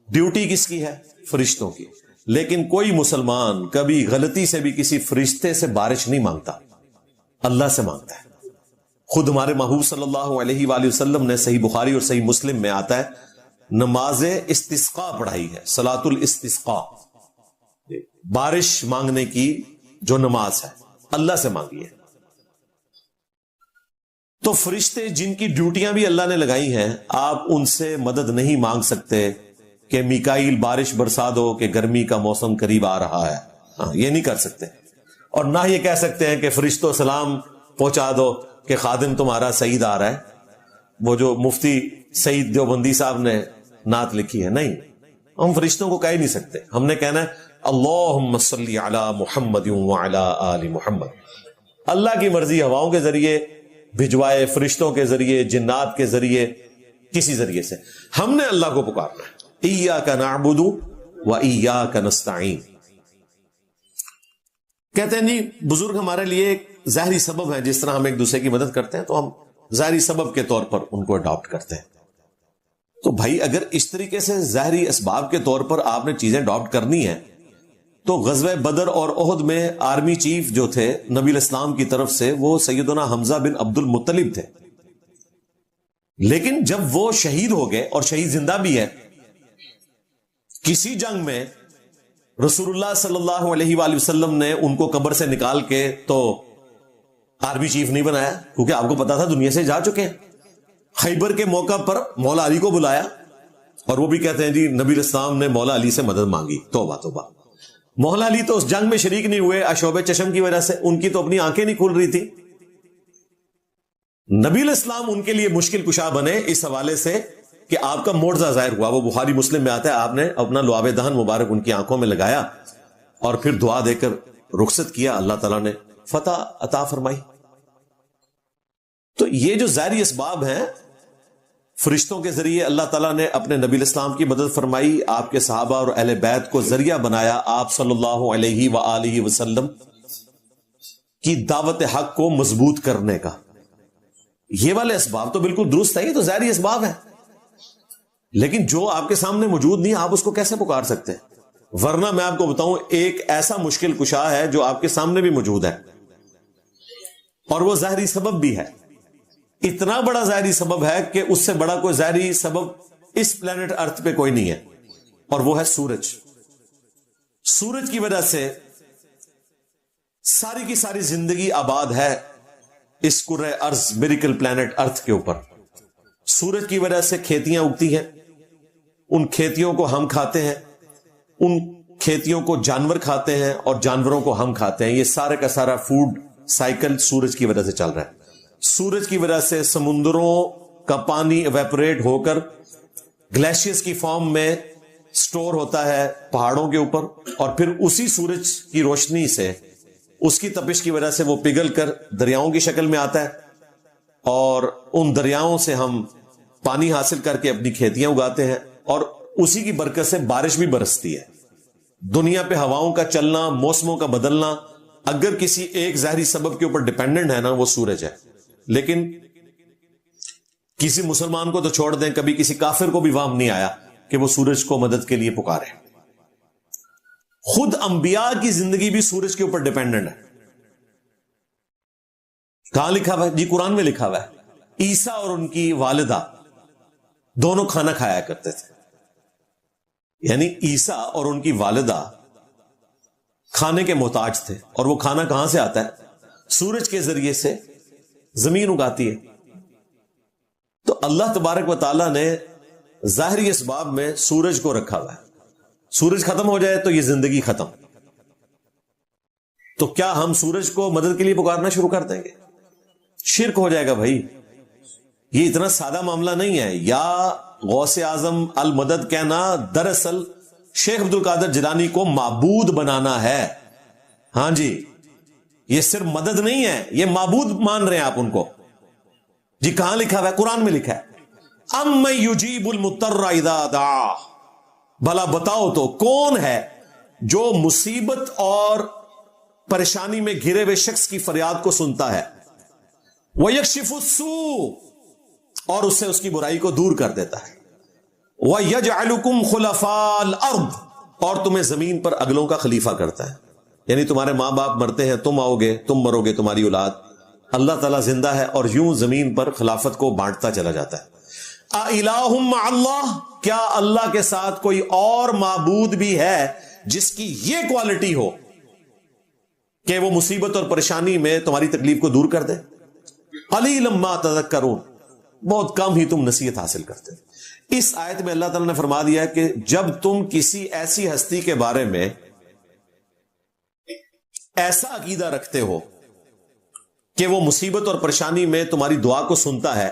ڈیوٹی کس کی ہے؟ فرشتوں کی. لیکن کوئی مسلمان کبھی غلطی سے بھی کسی فرشتے سے بارش نہیں مانگتا, اللہ سے مانگتا ہے. خود ہمارے محبوب صلی اللہ علیہ وآلہ وسلم نے صحیح بخاری اور صحیح مسلم میں آتا ہے, نماز استسقاء پڑھائی ہے, صلاۃ الاستسقاء, بارش مانگنے کی جو نماز ہے اللہ سے مانگی ہے. تو فرشتے جن کی ڈیوٹیاں بھی اللہ نے لگائی ہیں, آپ ان سے مدد نہیں مانگ سکتے کہ میکائیل بارش برسا دو کہ گرمی کا موسم قریب آ رہا ہے. یہ نہیں کر سکتے. اور نہ یہ کہہ سکتے ہیں کہ فرشتوں سلام پہنچا دو کہ خادم تمہارا سعید آ رہا ہے, وہ جو مفتی سعید دیوبندی صاحب نے نعت لکھی ہے. نہیں, ہم فرشتوں کو کہہ ہی نہیں سکتے. ہم نے کہنا ہے اللہم صلی علی محمد وعلی آل محمد. اللہ کی مرضی ہواؤں کے ذریعے بھجوائے, فرشتوں کے ذریعے, جنات کے ذریعے, کسی ذریعے سے ہم نے اللہ کو پکارنا ہے. ایاک نعبد و ایاک نستعین. کہتے ہیں جی بزرگ ہمارے لیے ایک ظاہری سبب ہے, جس طرح ہم ایک دوسرے کی مدد کرتے ہیں تو ہم ظاہری سبب کے طور پر ان کو اڈاپٹ کرتے ہیں. تو بھائی اگر اس طریقے سے ظاہری اسباب کے طور پر آپ نے چیزیں اڈاپٹ کرنی ہیں, تو غزوہ بدر اور احد میں آرمی چیف جو تھے نبی الاسلام کی طرف سے, وہ سیدنا حمزہ بن عبد المطلب تھے. لیکن جب وہ شہید ہو گئے, اور شہید زندہ بھی ہے, کسی جنگ میں رسول اللہ صلی اللہ علیہ وآلہ وسلم نے ان کو قبر سے نکال کے تو آرمی چیف نہیں بنایا, کیونکہ آپ کو پتا تھا دنیا سے جا چکے ہیں. خیبر کے موقع پر مولا علی کو بلایا, اور وہ بھی کہتے ہیں جی نبی الاسلام نے مولا علی سے مدد مانگی. توبہ توبہ. مولا علی تو اس جنگ میں شریک نہیں ہوئے اشوب چشم کی وجہ سے, ان کی تو اپنی آنکھیں نہیں کھل رہی تھی. نبی الاسلام ان کے لیے مشکل کشا بنے اس حوالے سے کہ آپ کا معجزہ ظاہر ہوا. وہ بخاری مسلم میں آتا ہے, آپ نے اپنا لعاب دہن مبارک ان کی آنکھوں میں لگایا اور پھر دعا دے کر رخصت کیا, اللہ تعالیٰ نے فتح عطا فرمائی. تو یہ جو ظاہری اسباب ہیں, فرشتوں کے ذریعے اللہ تعالیٰ نے اپنے نبی الاسلام کی مدد فرمائی, آپ کے صحابہ اور اہل بیت کو ذریعہ بنایا آپ صلی اللہ علیہ وآلہ وسلم کی دعوت حق کو مضبوط کرنے کا. یہ والے اسباب تو بالکل درست ہے, یہ تو ظاہری اسباب ہیں. لیکن جو آپ کے سامنے موجود نہیں, آپ اس کو کیسے پکار سکتے ہیں؟ ورنہ میں آپ کو بتاؤں, ایک ایسا مشکل کشا ہے جو آپ کے سامنے بھی موجود ہے, اور وہ ظاہری سبب بھی ہے. اتنا بڑا ظاہری سبب ہے کہ اس سے بڑا کوئی ظاہری سبب اس پلانٹ ارتھ پہ کوئی نہیں ہے, اور وہ ہے سورج. سورج کی وجہ سے ساری کی ساری زندگی آباد ہے اس کرۂ ارض, میریکل پلانٹ ارتھ کے اوپر. سورج کی وجہ سے کھیتیاں اگتی ہیں, ان کھیتیوں کو ہم کھاتے ہیں, ان کھیتیوں کو جانور کھاتے ہیں, اور جانوروں کو ہم کھاتے ہیں. یہ سارے کا سارا فوڈ سائیکل سورج کی وجہ سے چل رہا ہے. سورج کی وجہ سے سمندروں کا پانی ایویپوریٹ ہو کر گلیشیئرز کی فارم میں سٹور ہوتا ہے پہاڑوں کے اوپر, اور پھر اسی سورج کی روشنی سے, اس کی تپش کی وجہ سے وہ پگھل کر دریاؤں کی شکل میں آتا ہے, اور ان دریاؤں سے ہم پانی حاصل کر کے اپنی کھیتیاں اگاتے ہیں, اور اسی کی برکت سے بارش بھی برستی ہے. دنیا پہ ہواؤں کا چلنا, موسموں کا بدلنا اگر کسی ایک ظاہری سبب کے اوپر ڈیپینڈنٹ ہے نا, وہ سورج ہے. لیکن کسی مسلمان کو تو چھوڑ دیں, کبھی کسی کافر کو بھی وہم نہیں آیا کہ وہ سورج کو مدد کے لیے پکارے. خود انبیاء کی زندگی بھی سورج کے اوپر ڈیپینڈنٹ ہے. کہاں لکھا ہوا ہے؟ جی قرآن میں لکھا ہوا ہے. عیسیٰ اور ان کی والدہ دونوں کھانا کھایا کرتے تھے. یعنی عیسیٰ اور ان کی والدہ کھانے کے محتاج تھے. اور وہ کھانا کہاں سے آتا ہے؟ سورج کے ذریعے سے زمین اگاتی ہے. تو اللہ تبارک و تعالیٰ نے ظاہری اسباب میں سورج کو رکھا ہوا ہے. سورج ختم ہو جائے تو یہ زندگی ختم. تو کیا ہم سورج کو مدد کے لیے پکارنا شروع کر دیں گے؟ شرک ہو جائے گا بھائی. یہ اتنا سادہ معاملہ نہیں ہے. یا غوث اعظم المدد کہنا دراصل شیخ عبد القادر جیلانی کو معبود بنانا ہے. ہاں جی، یہ صرف مدد نہیں ہے، یہ معبود مان رہے ہیں آپ ان کو. جی کہاں لکھا ہوا ہے؟ قرآن میں لکھا ہے اَمَّن يُجِيبُ الْمُضْطَرَّ إِذَا دَعَاهُ. بھلا بتاؤ تو کون ہے جو مصیبت اور پریشانی میں گھرے ہوئے شخص کی فریاد کو سنتا ہے. وَيَكْشِفُ السُّوءَ، اور اس سے اس کی برائی کو دور کر دیتا ہے. وَيَجْعَلُكُمْ خُلَفَاءَ الْأَرْضِ، اور تمہیں زمین پر اگلوں کا خلیفہ کرتا ہے. یعنی تمہارے ماں باپ مرتے ہیں، تم آؤ گے، تم مرو گے، تمہاری اولاد. اللہ تعالیٰ زندہ ہے اور یوں زمین پر خلافت کو بانٹتا چلا جاتا ہے. اِلَٰهٌ مَّعَ اللَّهِ، کیا اللہ کے ساتھ کوئی اور معبود بھی ہے جس کی یہ کوالٹی ہو کہ وہ مصیبت اور پریشانی میں تمہاری تکلیف کو دور کر دے؟ قَلِيلًا مَّا تَذَكَّرُونَ، بہت کم ہی تم نصیحت حاصل کرتے. اس آیت میں اللہ تعالیٰ نے فرما دیا کہ جب تم کسی ایسی ہستی کے بارے میں ایسا عقیدہ رکھتے ہو کہ وہ مصیبت اور پریشانی میں تمہاری دعا کو سنتا ہے،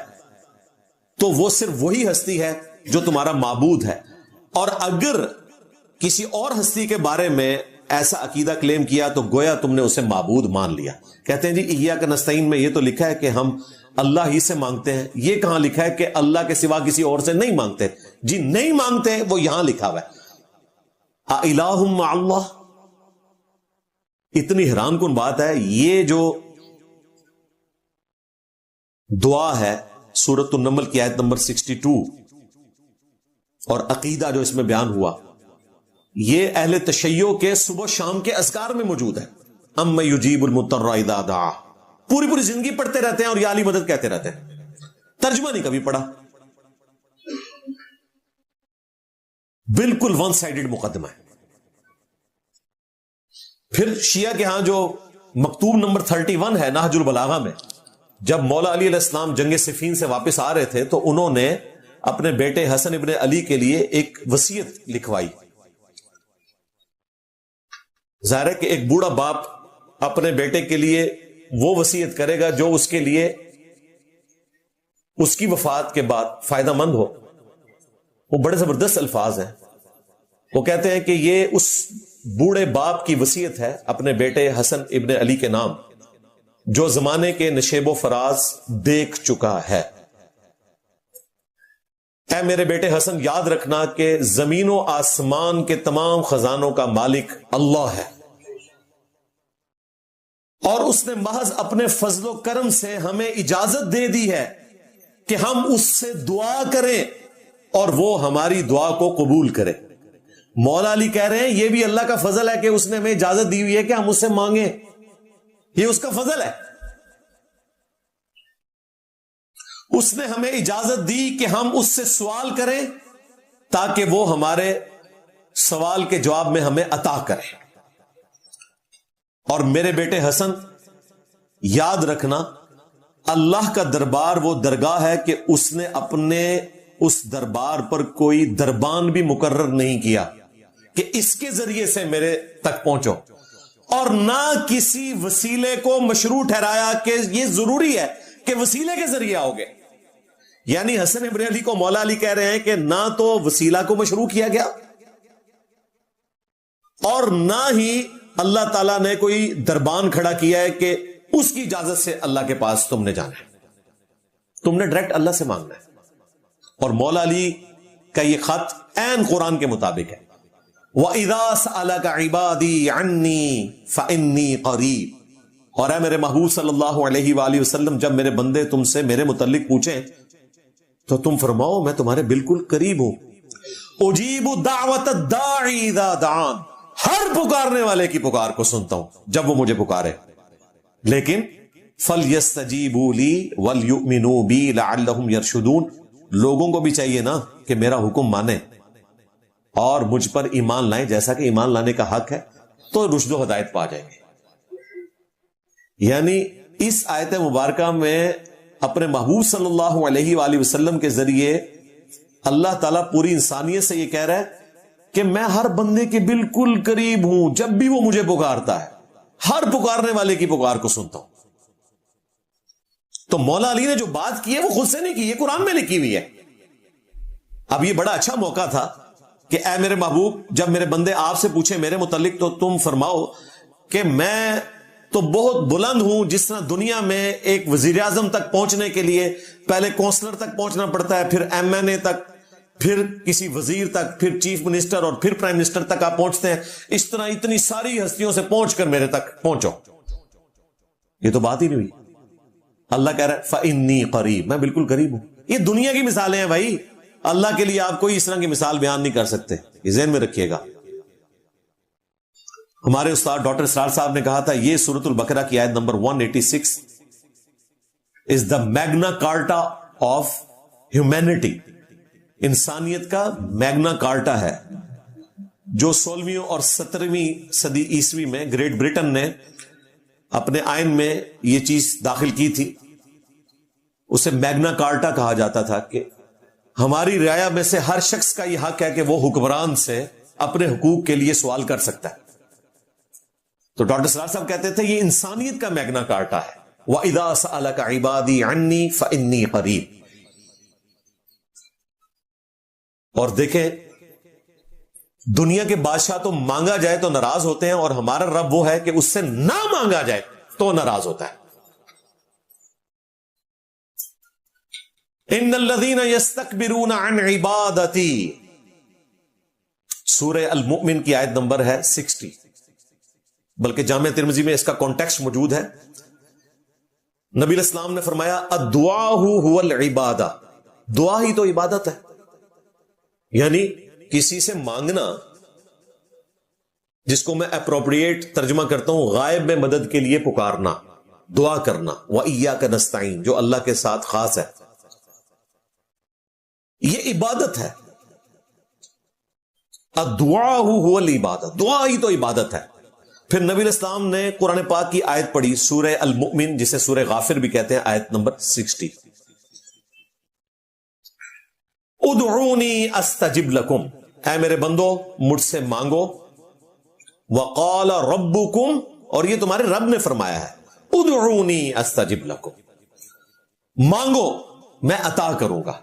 تو وہ صرف وہی ہستی ہے جو تمہارا معبود ہے. اور اگر کسی اور ہستی کے بارے میں ایسا عقیدہ کلیم کیا تو گویا تم نے اسے معبود مان لیا. کہتے ہیں جی ایاک نستعین میں یہ تو لکھا ہے کہ ہم اللہ ہی سے مانگتے ہیں. یہ کہاں لکھا ہے کہ اللہ کے سوا کسی اور سے نہیں مانگتے؟ جی نہیں مانگتے، وہ یہاں لکھا ہوا ہے اِلَٰهٌ مَّعَ اللَّهِ. اتنی حیران کن بات ہے. یہ جو دعا ہے سورۃ النمل کی آیت نمبر 62 اور عقیدہ جو اس میں بیان ہوا، یہ اہل تشیع کے صبح شام کے اذکار میں موجود ہے. اَمَّن يُجِيبُ الْمُضْطَرَّ إِذَا دَعَاهُ. پوری زندگی پڑھتے رہتے ہیں اور یا علی مدد کہتے رہتے ہیں. ترجمہ نہیں کبھی پڑھا. بالکل ون سائیڈڈ مقدمہ ہے. پھر شیعہ کے ہاں جو مکتوب نمبر 31 ہے نہج البلاغہ میں، جب مولا علی علیہ السلام جنگ صفین سے واپس آ رہے تھے تو انہوں نے اپنے بیٹے حسن ابن علی کے لیے ایک وصیت لکھوائی. ظاہر ہے کہ ایک بوڑھا باپ اپنے بیٹے کے لیے وہ وصیت کرے گا جو اس کے لیے اس کی وفات کے بعد فائدہ مند ہو. وہ بڑے زبردست الفاظ ہیں. وہ کہتے ہیں کہ یہ اس بوڑھے باپ کی وصیت ہے اپنے بیٹے حسن ابن علی کے نام، جو زمانے کے نشیب و فراز دیکھ چکا ہے. اے میرے بیٹے حسن، یاد رکھنا کہ زمین و آسمان کے تمام خزانوں کا مالک اللہ ہے، اور اس نے محض اپنے فضل و کرم سے ہمیں اجازت دے دی ہے کہ ہم اس سے دعا کریں اور وہ ہماری دعا کو قبول کرے. مولا علی کہہ رہے ہیں یہ بھی اللہ کا فضل ہے کہ اس نے ہمیں اجازت دی ہوئی ہے کہ ہم اس سے مانگیں. یہ اس کا فضل ہے. اس نے ہمیں اجازت دی کہ ہم اس سے سوال کریں تاکہ وہ ہمارے سوال کے جواب میں ہمیں عطا کرے. اور میرے بیٹے حسن، یاد رکھنا اللہ کا دربار وہ درگاہ ہے کہ اس نے اپنے اس دربار پر کوئی دربان بھی مقرر نہیں کیا کہ اس کے ذریعے سے میرے تک پہنچو، اور نہ کسی وسیلے کو مشروع ٹھہرایا کہ یہ ضروری ہے کہ وسیلے کے ذریعے آؤ گے. یعنی حسن ابن علی کو مولا علی کہہ رہے ہیں کہ نہ تو وسیلہ کو مشروع کیا گیا اور نہ ہی اللہ تعالیٰ نے کوئی دربان کھڑا کیا ہے کہ اس کی اجازت سے اللہ کے پاس تم نے جانا ہے. تم نے ڈائریکٹ اللہ سے مانگنا ہے. اور مولا علی کا یہ خط عین قرآن کے مطابق ہے. وَإِذَا سَأَلَكَ عِبَادِي عَنِّي فَإِنِّي قَرِيبٌ. اور اے میرے محبوب صلی اللہ علیہ وآلہ وسلم، جب میرے بندے تم سے میرے متعلق پوچھیں تو تم فرماؤ میں تمہارے بالکل قریب ہوں. اجیب دعوت الداعی اذا دعان، ہر پکارنے والے کی پکار کو سنتا ہوں جب وہ مجھے پکارے، لیکن فَلْيَسْتَجِيبُوا لِي وَلْيُؤْمِنُوا بِي لَعَلَّهُمْ يَرْشُدُونَ، لوگوں کو بھی چاہیے نا کہ میرا حکم مانے اور مجھ پر ایمان لائیں جیسا کہ ایمان لانے کا حق ہے، تو رشد و ہدایت پا جائیں گے۔ یعنی اس آیت مبارکہ میں اپنے محبوب صلی اللہ علیہ وآلہ وسلم کے ذریعے اللہ تعالیٰ پوری انسانیت سے یہ کہہ رہا ہے کہ میں ہر بندے کے بالکل قریب ہوں، جب بھی وہ مجھے پکارتا ہے ہر پکارنے والے کی پکار کو سنتا ہوں۔ تو مولا علی نے جو بات کی ہے وہ خود سے نہیں کی، یہ قرآن میں لکھی ہوئی ہے۔ اب یہ بڑا اچھا موقع تھا کہ اے میرے محبوب، جب میرے بندے آپ سے پوچھیں میرے متعلق تو تم فرماؤ کہ میں تو بہت بلند ہوں، جس طرح دنیا میں ایک وزیر اعظم تک پہنچنے کے لیے پہلے کونسلر تک پہنچنا پڑتا ہے، پھر ایم این اے تک، پھر کسی وزیر تک، پھر چیف منسٹر اور پھر پرائم منسٹر تک آپ پہنچتے ہیں، اس طرح اتنی ساری ہستیوں سے پہنچ کر میرے تک پہنچو۔ یہ تو بات ہی نہیں ہوئی۔ اللہ کہہ رہا ہے فَإِنِّي قریب، میں بالکل قریب ہوں۔ یہ دنیا کی مثالیں ہیں بھائی، اللہ کے لیے آپ کوئی اس طرح کی مثال بیان نہیں کر سکتے، یہ ذہن میں رکھیے گا۔ ہمارے استاد ڈاکٹر اسرار صاحب نے کہا تھا یہ سورۃ البقرہ کی آیت نمبر 186 is the magna carta of humanity, انسانیت کا میگنا کارٹا ہے، جو 16ویں اور 17ویں صدی عیسوی میں گریٹ برٹن نے اپنے آئین میں یہ چیز داخل کی تھی۔ اسے میگنا کارٹا کہا جاتا تھا کہ ہماری رعایا میں سے ہر شخص کا یہ حق ہے کہ وہ حکمران سے اپنے حقوق کے لیے سوال کر سکتا ہے۔ تو ڈاکٹر سرار صاحب کہتے تھے یہ انسانیت کا میگنا کارٹا ہے۔ وَإِذَا سَأَلَكَ عِبَادِي عَنِّي فَإِنِّي قَرِيبٌ۔ اور دیکھیں دنیا کے بادشاہ تو مانگا جائے تو ناراض ہوتے ہیں، اور ہمارا رب وہ ہے کہ اس سے نہ مانگا جائے تو ناراض ہوتا ہے۔ ان الذین یستکبرون عن عبادتی، سورہ المؤمن کی آیت نمبر ہے 60، بلکہ جامع ترمذی میں اس کا کانٹیکسٹ موجود ہے۔ نبی علیہ السلام نے فرمایا الدعاء هو العبادہ، دعا ہی تو عبادت ہے۔ یعنی کسی سے مانگنا، جس کو میں اپروپریٹ ترجمہ کرتا ہوں غائب میں مدد کے لیے پکارنا، دعا کرنا، وَإِيَّاكَ نَسْتَعِينُ، جو اللہ کے ساتھ خاص ہے، یہ عبادت ہے۔ الدعاء هو العبادہ، دعا ہی تو عبادت ہے۔ پھر نبی علیہ السلام نے قرآن پاک کی آیت پڑھی سورہ المؤمن، جسے سورہ غافر بھی کہتے ہیں، آیت نمبر 60، ادعونی استجب لکم، اے میرے بندو مجھ سے مانگو، وقال ربکم، اور یہ تمہارے رب نے فرمایا ہے ادعونی استجب لکم، مانگو میں عطا کروں گا۔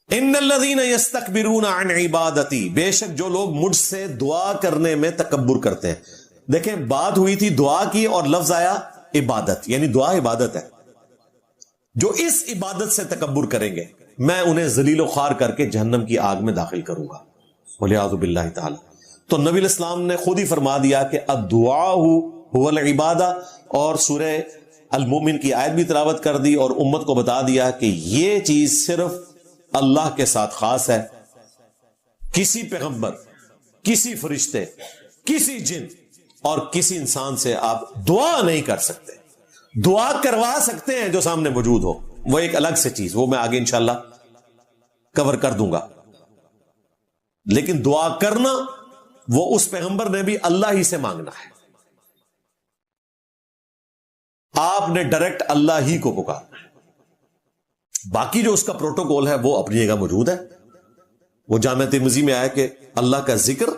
ان الذین یستکبرون عن عبادتی، بے شک جو لوگ مجھ سے دعا کرنے میں تکبر کرتے ہیں۔ دیکھیں بات ہوئی تھی دعا کی اور لفظ آیا عبادت، یعنی دعا عبادت ہے۔ جو اس عبادت سے تکبر کریں گے میں انہیں ذلیل و خوار کر کے جہنم کی آگ میں داخل کروں گا، والعیاذ باللہ تعالی۔ تو نبی علیہ السلام نے خود ہی فرما دیا کہ الدعاء هو العبادہ، اور سورہ المؤمن کی آیت بھی تلاوت کر دی اور امت کو بتا دیا کہ یہ چیز صرف اللہ کے ساتھ خاص ہے۔ کسی پیغمبر، کسی فرشتے، کسی جن اور کسی انسان سے آپ دعا نہیں کر سکتے۔ دعا کروا سکتے ہیں جو سامنے موجود ہو، وہ ایک الگ سے چیز، وہ میں آگے انشاءاللہ کور کر دوں گا، لیکن دعا کرنا وہ اس پیغمبر نے بھی اللہ ہی سے مانگنا ہے۔ آپ نے ڈائریکٹ اللہ ہی کو پکارنا ہے، باقی جو اس کا پروٹوکول ہے وہ اپنی جگہ موجود ہے۔ وہ جامع ترمذی میں آیا کہ اللہ کا ذکر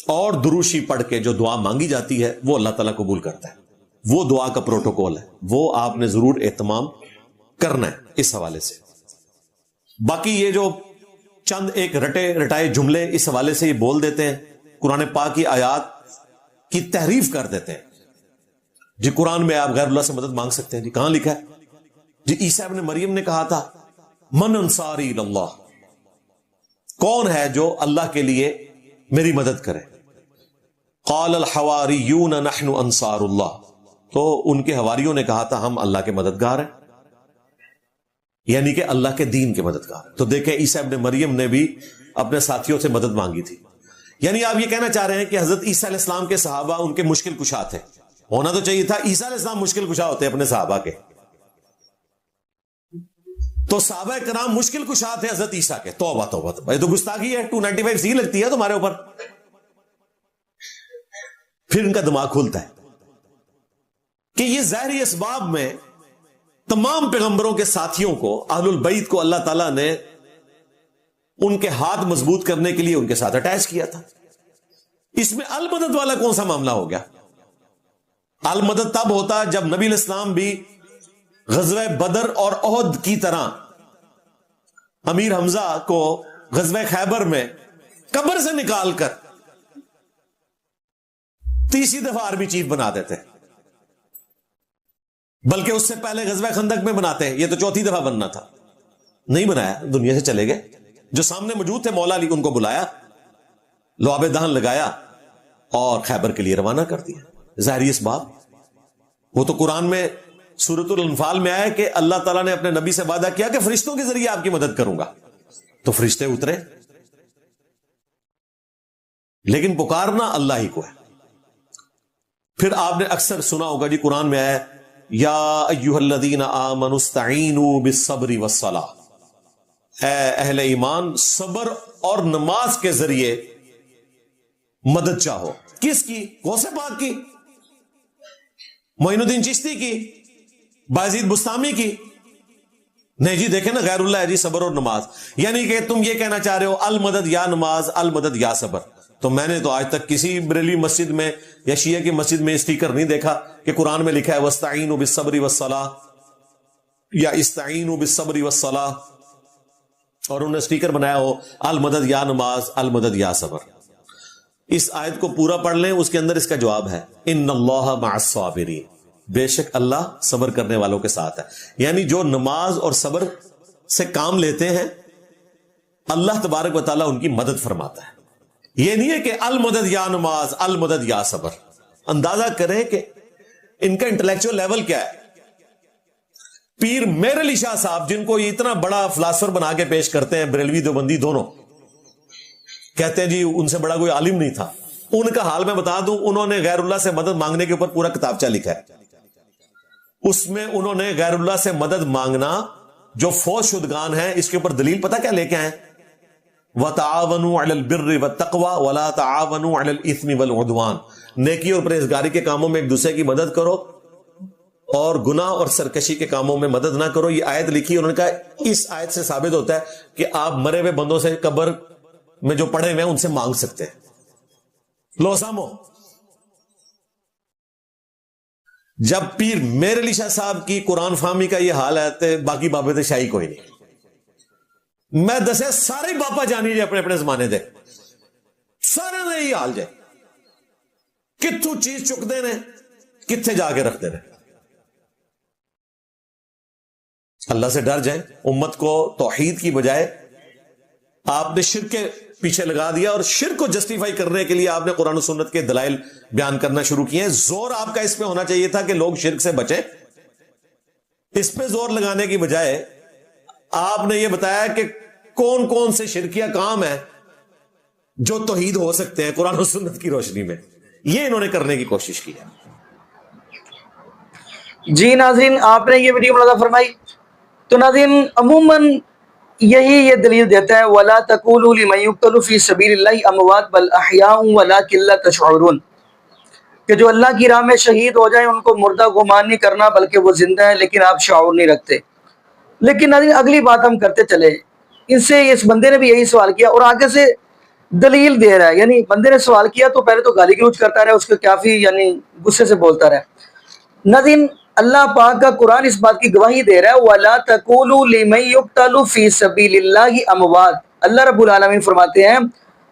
اور دروشی پڑھ کے جو دعا مانگی جاتی ہے وہ اللہ تعالیٰ قبول کرتا ہے، وہ دعا کا پروٹوکول ہے، وہ آپ نے ضرور اہتمام کرنا ہے اس حوالے سے۔ باقی یہ جو چند ایک رٹے رٹائے جملے اس حوالے سے یہ بول دیتے ہیں، قرآن پاک کی آیات کی تحریف کر دیتے ہیں۔ جی قرآن میں آپ غیر اللہ سے مدد مانگ سکتے ہیں، جی کہاں لکھا ہے؟ جی عیسیٰ ابن مریم نے کہا تھا من انصاری اللہ، کون ہے جو اللہ کے لیے میری مدد کرے؟ قال الحواریون نحن انصار اللہ، تو ان کے حواریوں نے کہا تھا ہم اللہ کے مددگار ہیں۔ یعنی کہ اللہ کے دین کے مددگار. تو دیکھیں عیسیٰ ابن مریم نے بھی اپنے ساتھیوں سے مدد مانگی تھی. یعنی آپ یہ کہنا چاہ رہے ہیں کہ حضرت عیسیٰ علیہ السلام کے صحابہ ان کے مشکل کشا تھے. ہونا تو چاہیے تھا عیسیٰ علیہ السلام مشکل کشا ہوتے اپنے صحابہ کے. تو صحابہ کرام مشکل کشا تھے حضرت عیسیٰ کے. توبہ توبہ توبہ, یہ تو گستاخی ہے. 295 سی لگتی ہے تمہارے اوپر. پھر ان کا دماغ کھلتا ہے کہ یہ ظاہری اسباب میں تمام پیغمبروں کے ساتھیوں کو, اہل البیت کو اللہ تعالیٰ نے ان کے ہاتھ مضبوط کرنے کے لیے ان کے ساتھ اٹیچ کیا تھا. اس میں المدد والا کون سا معاملہ ہو گیا؟ المدد تب ہوتا جب نبی علیہ السلام بھی غزوہ بدر اور احد کی طرح امیر حمزہ کو غزوہ خیبر میں قبر سے نکال کر تیسری دفعہ آرمی چیف بنا دیتے, بلکہ اس سے پہلے غزوہ خندق میں بناتے ہیں. یہ تو چوتھی دفعہ بننا تھا, نہیں بنایا, دنیا سے چلے گئے. جو سامنے موجود تھے مولا علی, ان کو بلایا, لعاب دہن لگایا اور خیبر کے لیے روانہ کر دیا. ظاہری اسباب. وہ تو قرآن میں سورۃ الانفال میں آیا کہ اللہ تعالیٰ نے اپنے نبی سے وعدہ کیا کہ فرشتوں کے ذریعے آپ کی مدد کروں گا. تو فرشتے اترے, لیکن پکارنا اللہ ہی کو ہے. پھر آپ نے اکثر سنا ہوگا جی, قرآن میں آیا یا ایھا الذین آمنوا استعینوا بالصبر والصلاۃ, اے اہل ایمان صبر اور نماز کے ذریعے مدد چاہو. کس کی؟ غوث پاک کی, معین الدین چشتی کی, بایزید بستامی کی؟ نہیں جی, دیکھیں نا, غیر اللہ ہے جی صبر اور نماز. یعنی کہ تم یہ کہنا چاہ رہے ہو المدد یا نماز, المدد یا صبر. تو میں نے تو آج تک کسی بریلوی مسجد میں یا شیعہ کی مسجد میں اسٹیکر نہیں دیکھا کہ قرآن میں لکھا ہے وَاسْتَعِينُوا بِالصَّبْرِ وَالصَّلَاةِ یا اسْتَعِينُوا بِالصَّبْرِ وَالصَّلَاةِ, اور انہوں نے اسٹیکر بنایا ہو المدد یا نماز, المدد یا صبر. اس آیت کو پورا پڑھ لیں, اس کے اندر اس کا جواب ہے ان اللہ مع الصابرین, بے شک اللہ صبر کرنے والوں کے ساتھ ہے. یعنی جو نماز اور صبر سے کام لیتے ہیں اللہ تبارک و تعالیٰ ان کی مدد فرماتا ہے. یہ نہیں ہے کہ المدد یا نماز, المدد یا صبر. اندازہ کریں کہ ان کا انٹلیکچوئل لیول کیا ہے. پیر میر علی شاہ صاحب, جن کو یہ اتنا بڑا فلاسفر بنا کے پیش کرتے ہیں, بریلوی دیوبندی دونوں, کہتے ہیں جی ان سے بڑا کوئی عالم نہیں تھا. ان کا حال میں بتا دوں, انہوں نے غیر اللہ سے مدد مانگنے کے اوپر پورا کتابچہ لکھا ہے. اس میں انہوں نے غیر اللہ سے مدد مانگنا جو فوج شدگان ہیں اس کے اوپر دلیل پتہ کیا لے کے آئے؟ وَتَعَاوَنُوا عَلَى الْبِرِّ وَالتَّقْوَى وَلَا تَعَاوَنُوا عَلَى الْإِثْمِ وَالْعُدْوَانِ, نیکی اور پرہیزگاری کے کاموں میں ایک دوسرے کی مدد کرو اور گناہ اور سرکشی کے کاموں میں مدد نہ کرو. یہ آیت لکھی, انہوں نے کہا اس آیت سے ثابت ہوتا ہے کہ آپ مرے ہوئے بندوں سے قبر میں جو پڑے ہوئے ہیں ان سے مانگ سکتے ہیں. لو سامو, جب پیر میر علی شاہ صاحب کی قرآن فہمی کا یہ حال ہے تو باقی بابے شاہی کوئی نہیں. میں دسے سارے باپا جانی جائے اپنے اپنے زمانے دے, سارے نے یہ حال جائے, کتھوں چیز چکتے نے, کتھے جا کے رکھتے نے. اللہ سے ڈر جائیں. امت کو توحید کی بجائے آپ نے شرک کے پیچھے لگا دیا, اور شرک کو جسٹیفائی کرنے کے لیے آپ نے قرآن و سنت کے دلائل بیان کرنا شروع کیے ہیں. زور آپ کا اس پہ ہونا چاہیے تھا کہ لوگ شرک سے بچیں. اس پہ زور لگانے کی بجائے آپ نے یہ بتایا کہ کون کون سے شرکیہ کام ہیں جو توحید ہو سکتے ہیں قرآن و سنت کی روشنی میں. یہ انہوں نے کرنے کی کوشش کی ہے. جی ناظرین, آپ نے یہ ویڈیو ملاحظہ فرمائی. تو ناظرین عموماً یہی یہ دلیل دیتا ہے وَلَا تَقُولُوا لِمَن يُقْتَلُ فِي سَبِيلِ اللَّهِ أَمْوَاتٌ بَلْ أَحْيَاءٌ وَلَٰكِن لَّا تَشْعُرُونَ, کہ جو اللہ کی راہ میں شہید ہو جائیں ان کو مردہ گمان نہیں کرنا بلکہ وہ زندہ ہیں لیکن آپ شعور نہیں رکھتے. لیکن ناظرین اگلی بات ہم کرتے چلے, ان سے اس بندے نے بھی یہی سوال کیا اور آگے سے دلیل دے رہا ہے. یعنی بندے نے سوال کیا تو پہلے تو گالی گلوچ کرتا رہا, اس کو کافی یعنی غصے سے بولتا رہا. ناظرین اللہ پاک کا قرآن اس بات کی گواہی دے رہا ہے وَلَا تَقُولُوا لِمَن يُقْتَلُ فِي سَبِيلِ اللَّهِ أَمْوَاتٌ, اللہ رب العالمین فرماتے ہیں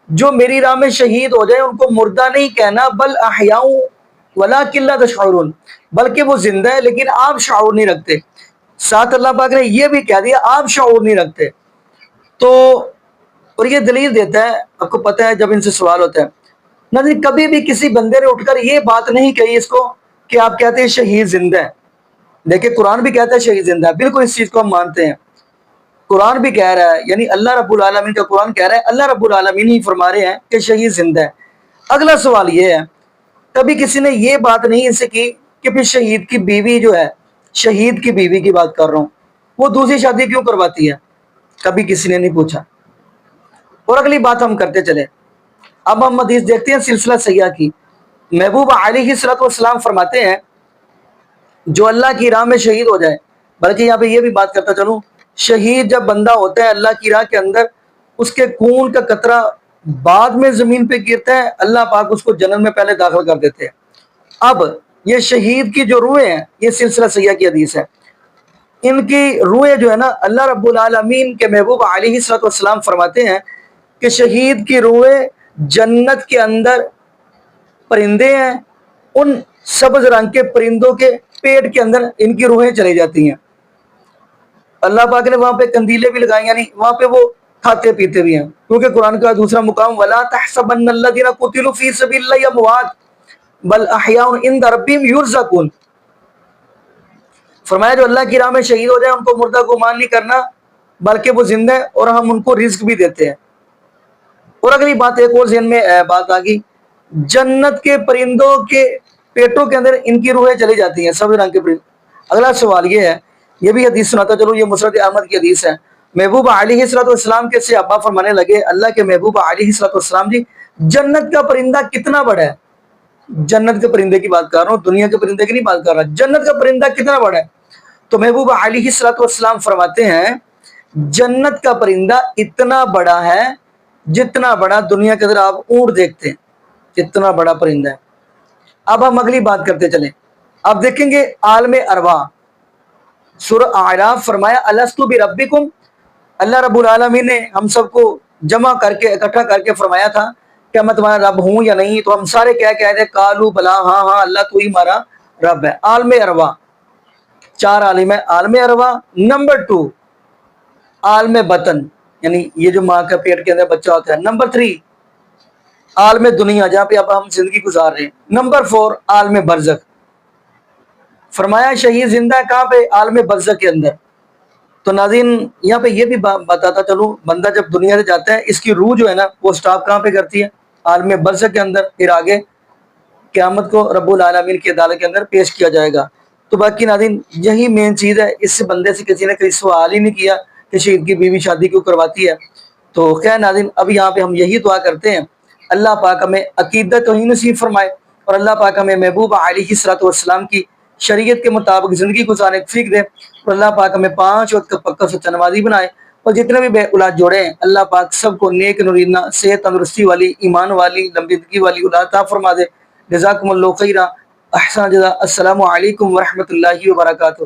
جو میری راہ میں شہید ہو جائیں ان کو مردہ نہیں کہنا, بل احیاء وَلَٰكِن لَّا تَشْعُرُونَ, بلکہ وہ زندہ ہے لیکن آپ شعور نہیں رکھتے. ساتھ اللہ پاک نے یہ بھی کہہ دیا آپ شعور نہیں رکھتے. تو اور یہ دلیل دیتا ہے, آپ کو پتہ ہے جب ان سے سوال ہوتا ہے ناظرین کبھی بھی کسی بندے نے اٹھ کر یہ بات نہیں کہی اس کو کہ آپ کہتے ہیں شہید زندہ ہے. دیکھیں قرآن بھی کہتا ہے شہید زندہ ہے, بالکل اس چیز کو ہم مانتے ہیں. قرآن بھی کہہ رہا ہے، یعنی اللہ رب العالمین کا قرآن کہہ رہا ہے، اللہ رب العالمین ہی فرما رہے ہیں کہ شہید زندہ ہے۔ اگلا سوال یہ ہے، کبھی کسی نے یہ بات نہیں ان سے کی کہ پھر شہید کی بیوی جو ہے، شہید کی بیوی کی بات کر رہا ہوں، وہ دوسری شادی کیوں کرواتی ہے؟ کبھی کسی نے نہیں پوچھا۔ اور اگلی بات ہم کرتے چلے، اب ہم حدیث دیکھتے ہیں سلسلہ سیاح کی۔ محبوب علیہ السلام فرماتے ہیں جو اللہ کی راہ میں شہید ہو جائے، بلکہ یہاں پہ یہ بھی بات کرتا چلوں، شہید جب بندہ ہوتا ہے اللہ کی راہ کے اندر، اس کے خون کا قطرہ بعد میں زمین پہ گرتا ہے، اللہ پاک اس کو جنت میں پہلے داخل کر دیتے ہیں۔ اب یہ شہید کی جو روحیں ہیں، یہ سلسلہ سیاح کی حدیث ہے، ان کی روحیں جو ہے نا، اللہ رب العالمین کے محبوب علیہ السلام فرماتے ہیں کہ شہید کی روحیں جنت کے اندر پرندے ہیں، ان سبز رنگ کے پرندوں کے پیٹ کے اندر ان کی روحیں چلی جاتی ہیں۔ اللہ پاک نے وہاں پہ کندیلیں بھی لگائی، یعنی وہاں پہ وہ کھاتے پیتے بھی ہیں، کیونکہ قرآن کا دوسرا مقام وَلَا تَحْسَبَنَّ الَّذِينَ قُتِلُوا فِي سَبِيلِ اللَّهِ أَمْوَاتٌ بَلْ أَحْيَاءٌ عِندَ رَبِّهِمْ يُرْزَقُونَ۔ فرمایا جو اللہ کی راہ میں شہید ہو جائے ان کو مردہ گمان نہیں کرنا، بلکہ وہ زندہ ہے اور ہم ان کو رزق بھی دیتے ہیں۔ اور اگلی بات ایک اور ذہن میں بات آ گئی، جنت کے پرندوں کے پیٹوں کے اندر ان کی روحیں چلی جاتی ہیں، سبز رنگ کے پرند۔ اگلا سوال یہ ہے، یہ بھی حدیث سناتا چلو، یہ مسند احمد کی حدیث ہے۔ محبوب علیہ السلام کے صحابہ فرمانے لگے، اللہ کے محبوب علیہ السلام جی، جنت کا پرندہ کتنا بڑا ہے؟ جنت کے پرندے کی بات کر رہا ہوں، دنیا کے پرندے کی نہیں بات کر رہا، جنت کا پرندہ کتنا بڑا ہے؟ تو محبوب علیہ السلام فرماتے ہیں جنت کا پرندہ اتنا بڑا ہے جتنا بڑا دنیا کے اندر آپ اونٹ دیکھتے ہیں، اتنا بڑا پرندہ ہے۔ اب ہم اگلی بات کرتے چلیں، آپ دیکھیں گے عالم ارواح سورہ اعراف فرمایا الستو بربکم، اللہ رب العالمین نے ہم سب کو جمع کر کے اکٹھا کر کے فرمایا تھا کہ میں تمہارا رب ہوں یا نہیں، تو ہم سارے کیا کہتے ہیں، قالوا بلا، ہاں ہاں اللہ تو ہی ہمارا رب ہے۔ عالم ارواح، چار عالم ہے، عالم ارواح، نمبر 2 عالم بطن، یعنی یہ جو ماں کا پیٹ کے اندر بچہ ہوتا ہے، نمبر 3 عالم دنیا جہاں پہ اب ہم زندگی گزار رہے ہیں، نمبر 4 عالم برزخ۔ فرمایا شہید زندہ ہے کہاں پہ؟ عالم برزخ کے اندر۔ تو ناظرین یہاں پہ یہ بھی بتاتا چلوں، بندہ جب دنیا سے جاتا ہے اس کی روح جو ہے نا وہ سٹاپ کہاں پہ کرتی ہے؟ عالم برزخ کے اندر، پھر آگے قیامت کو رب العالمین کی عدالت کے اندر پیش کیا جائے گا۔ تو باقی ناظرین یہی مین چیز ہے، اس سے بندے سے کسی نے کوئی سوال ہی نہیں کیا کہ شہید کی بیوی شادی کیوں کرواتی ہے۔ تو خیر ناظرین اب یہاں پہ ہم یہی دعا کرتے ہیں اللہ پاک ہمیں عقیدت توحید نصیب فرمائے، اور اللہ پاک ہمیں محبوب علیہ السلام کی شریعت کے مطابق زندگی گزارنے کی فکر دے، اور اللہ پاک ہمیں 5 وقت کا پکا سچا نمازی بنائے، اور جتنے بھی بے اولاد جوڑے ہیں اللہ پاک سب کو نیک نورینہ صحت تندرستی والی، ایمان والی، لمبی زندگی والی اولاد عطا فرما دے۔ جزاکم اللہ خیرا، احسن جزا۔ السلام علیکم ورحمۃ اللہ وبرکاتہ۔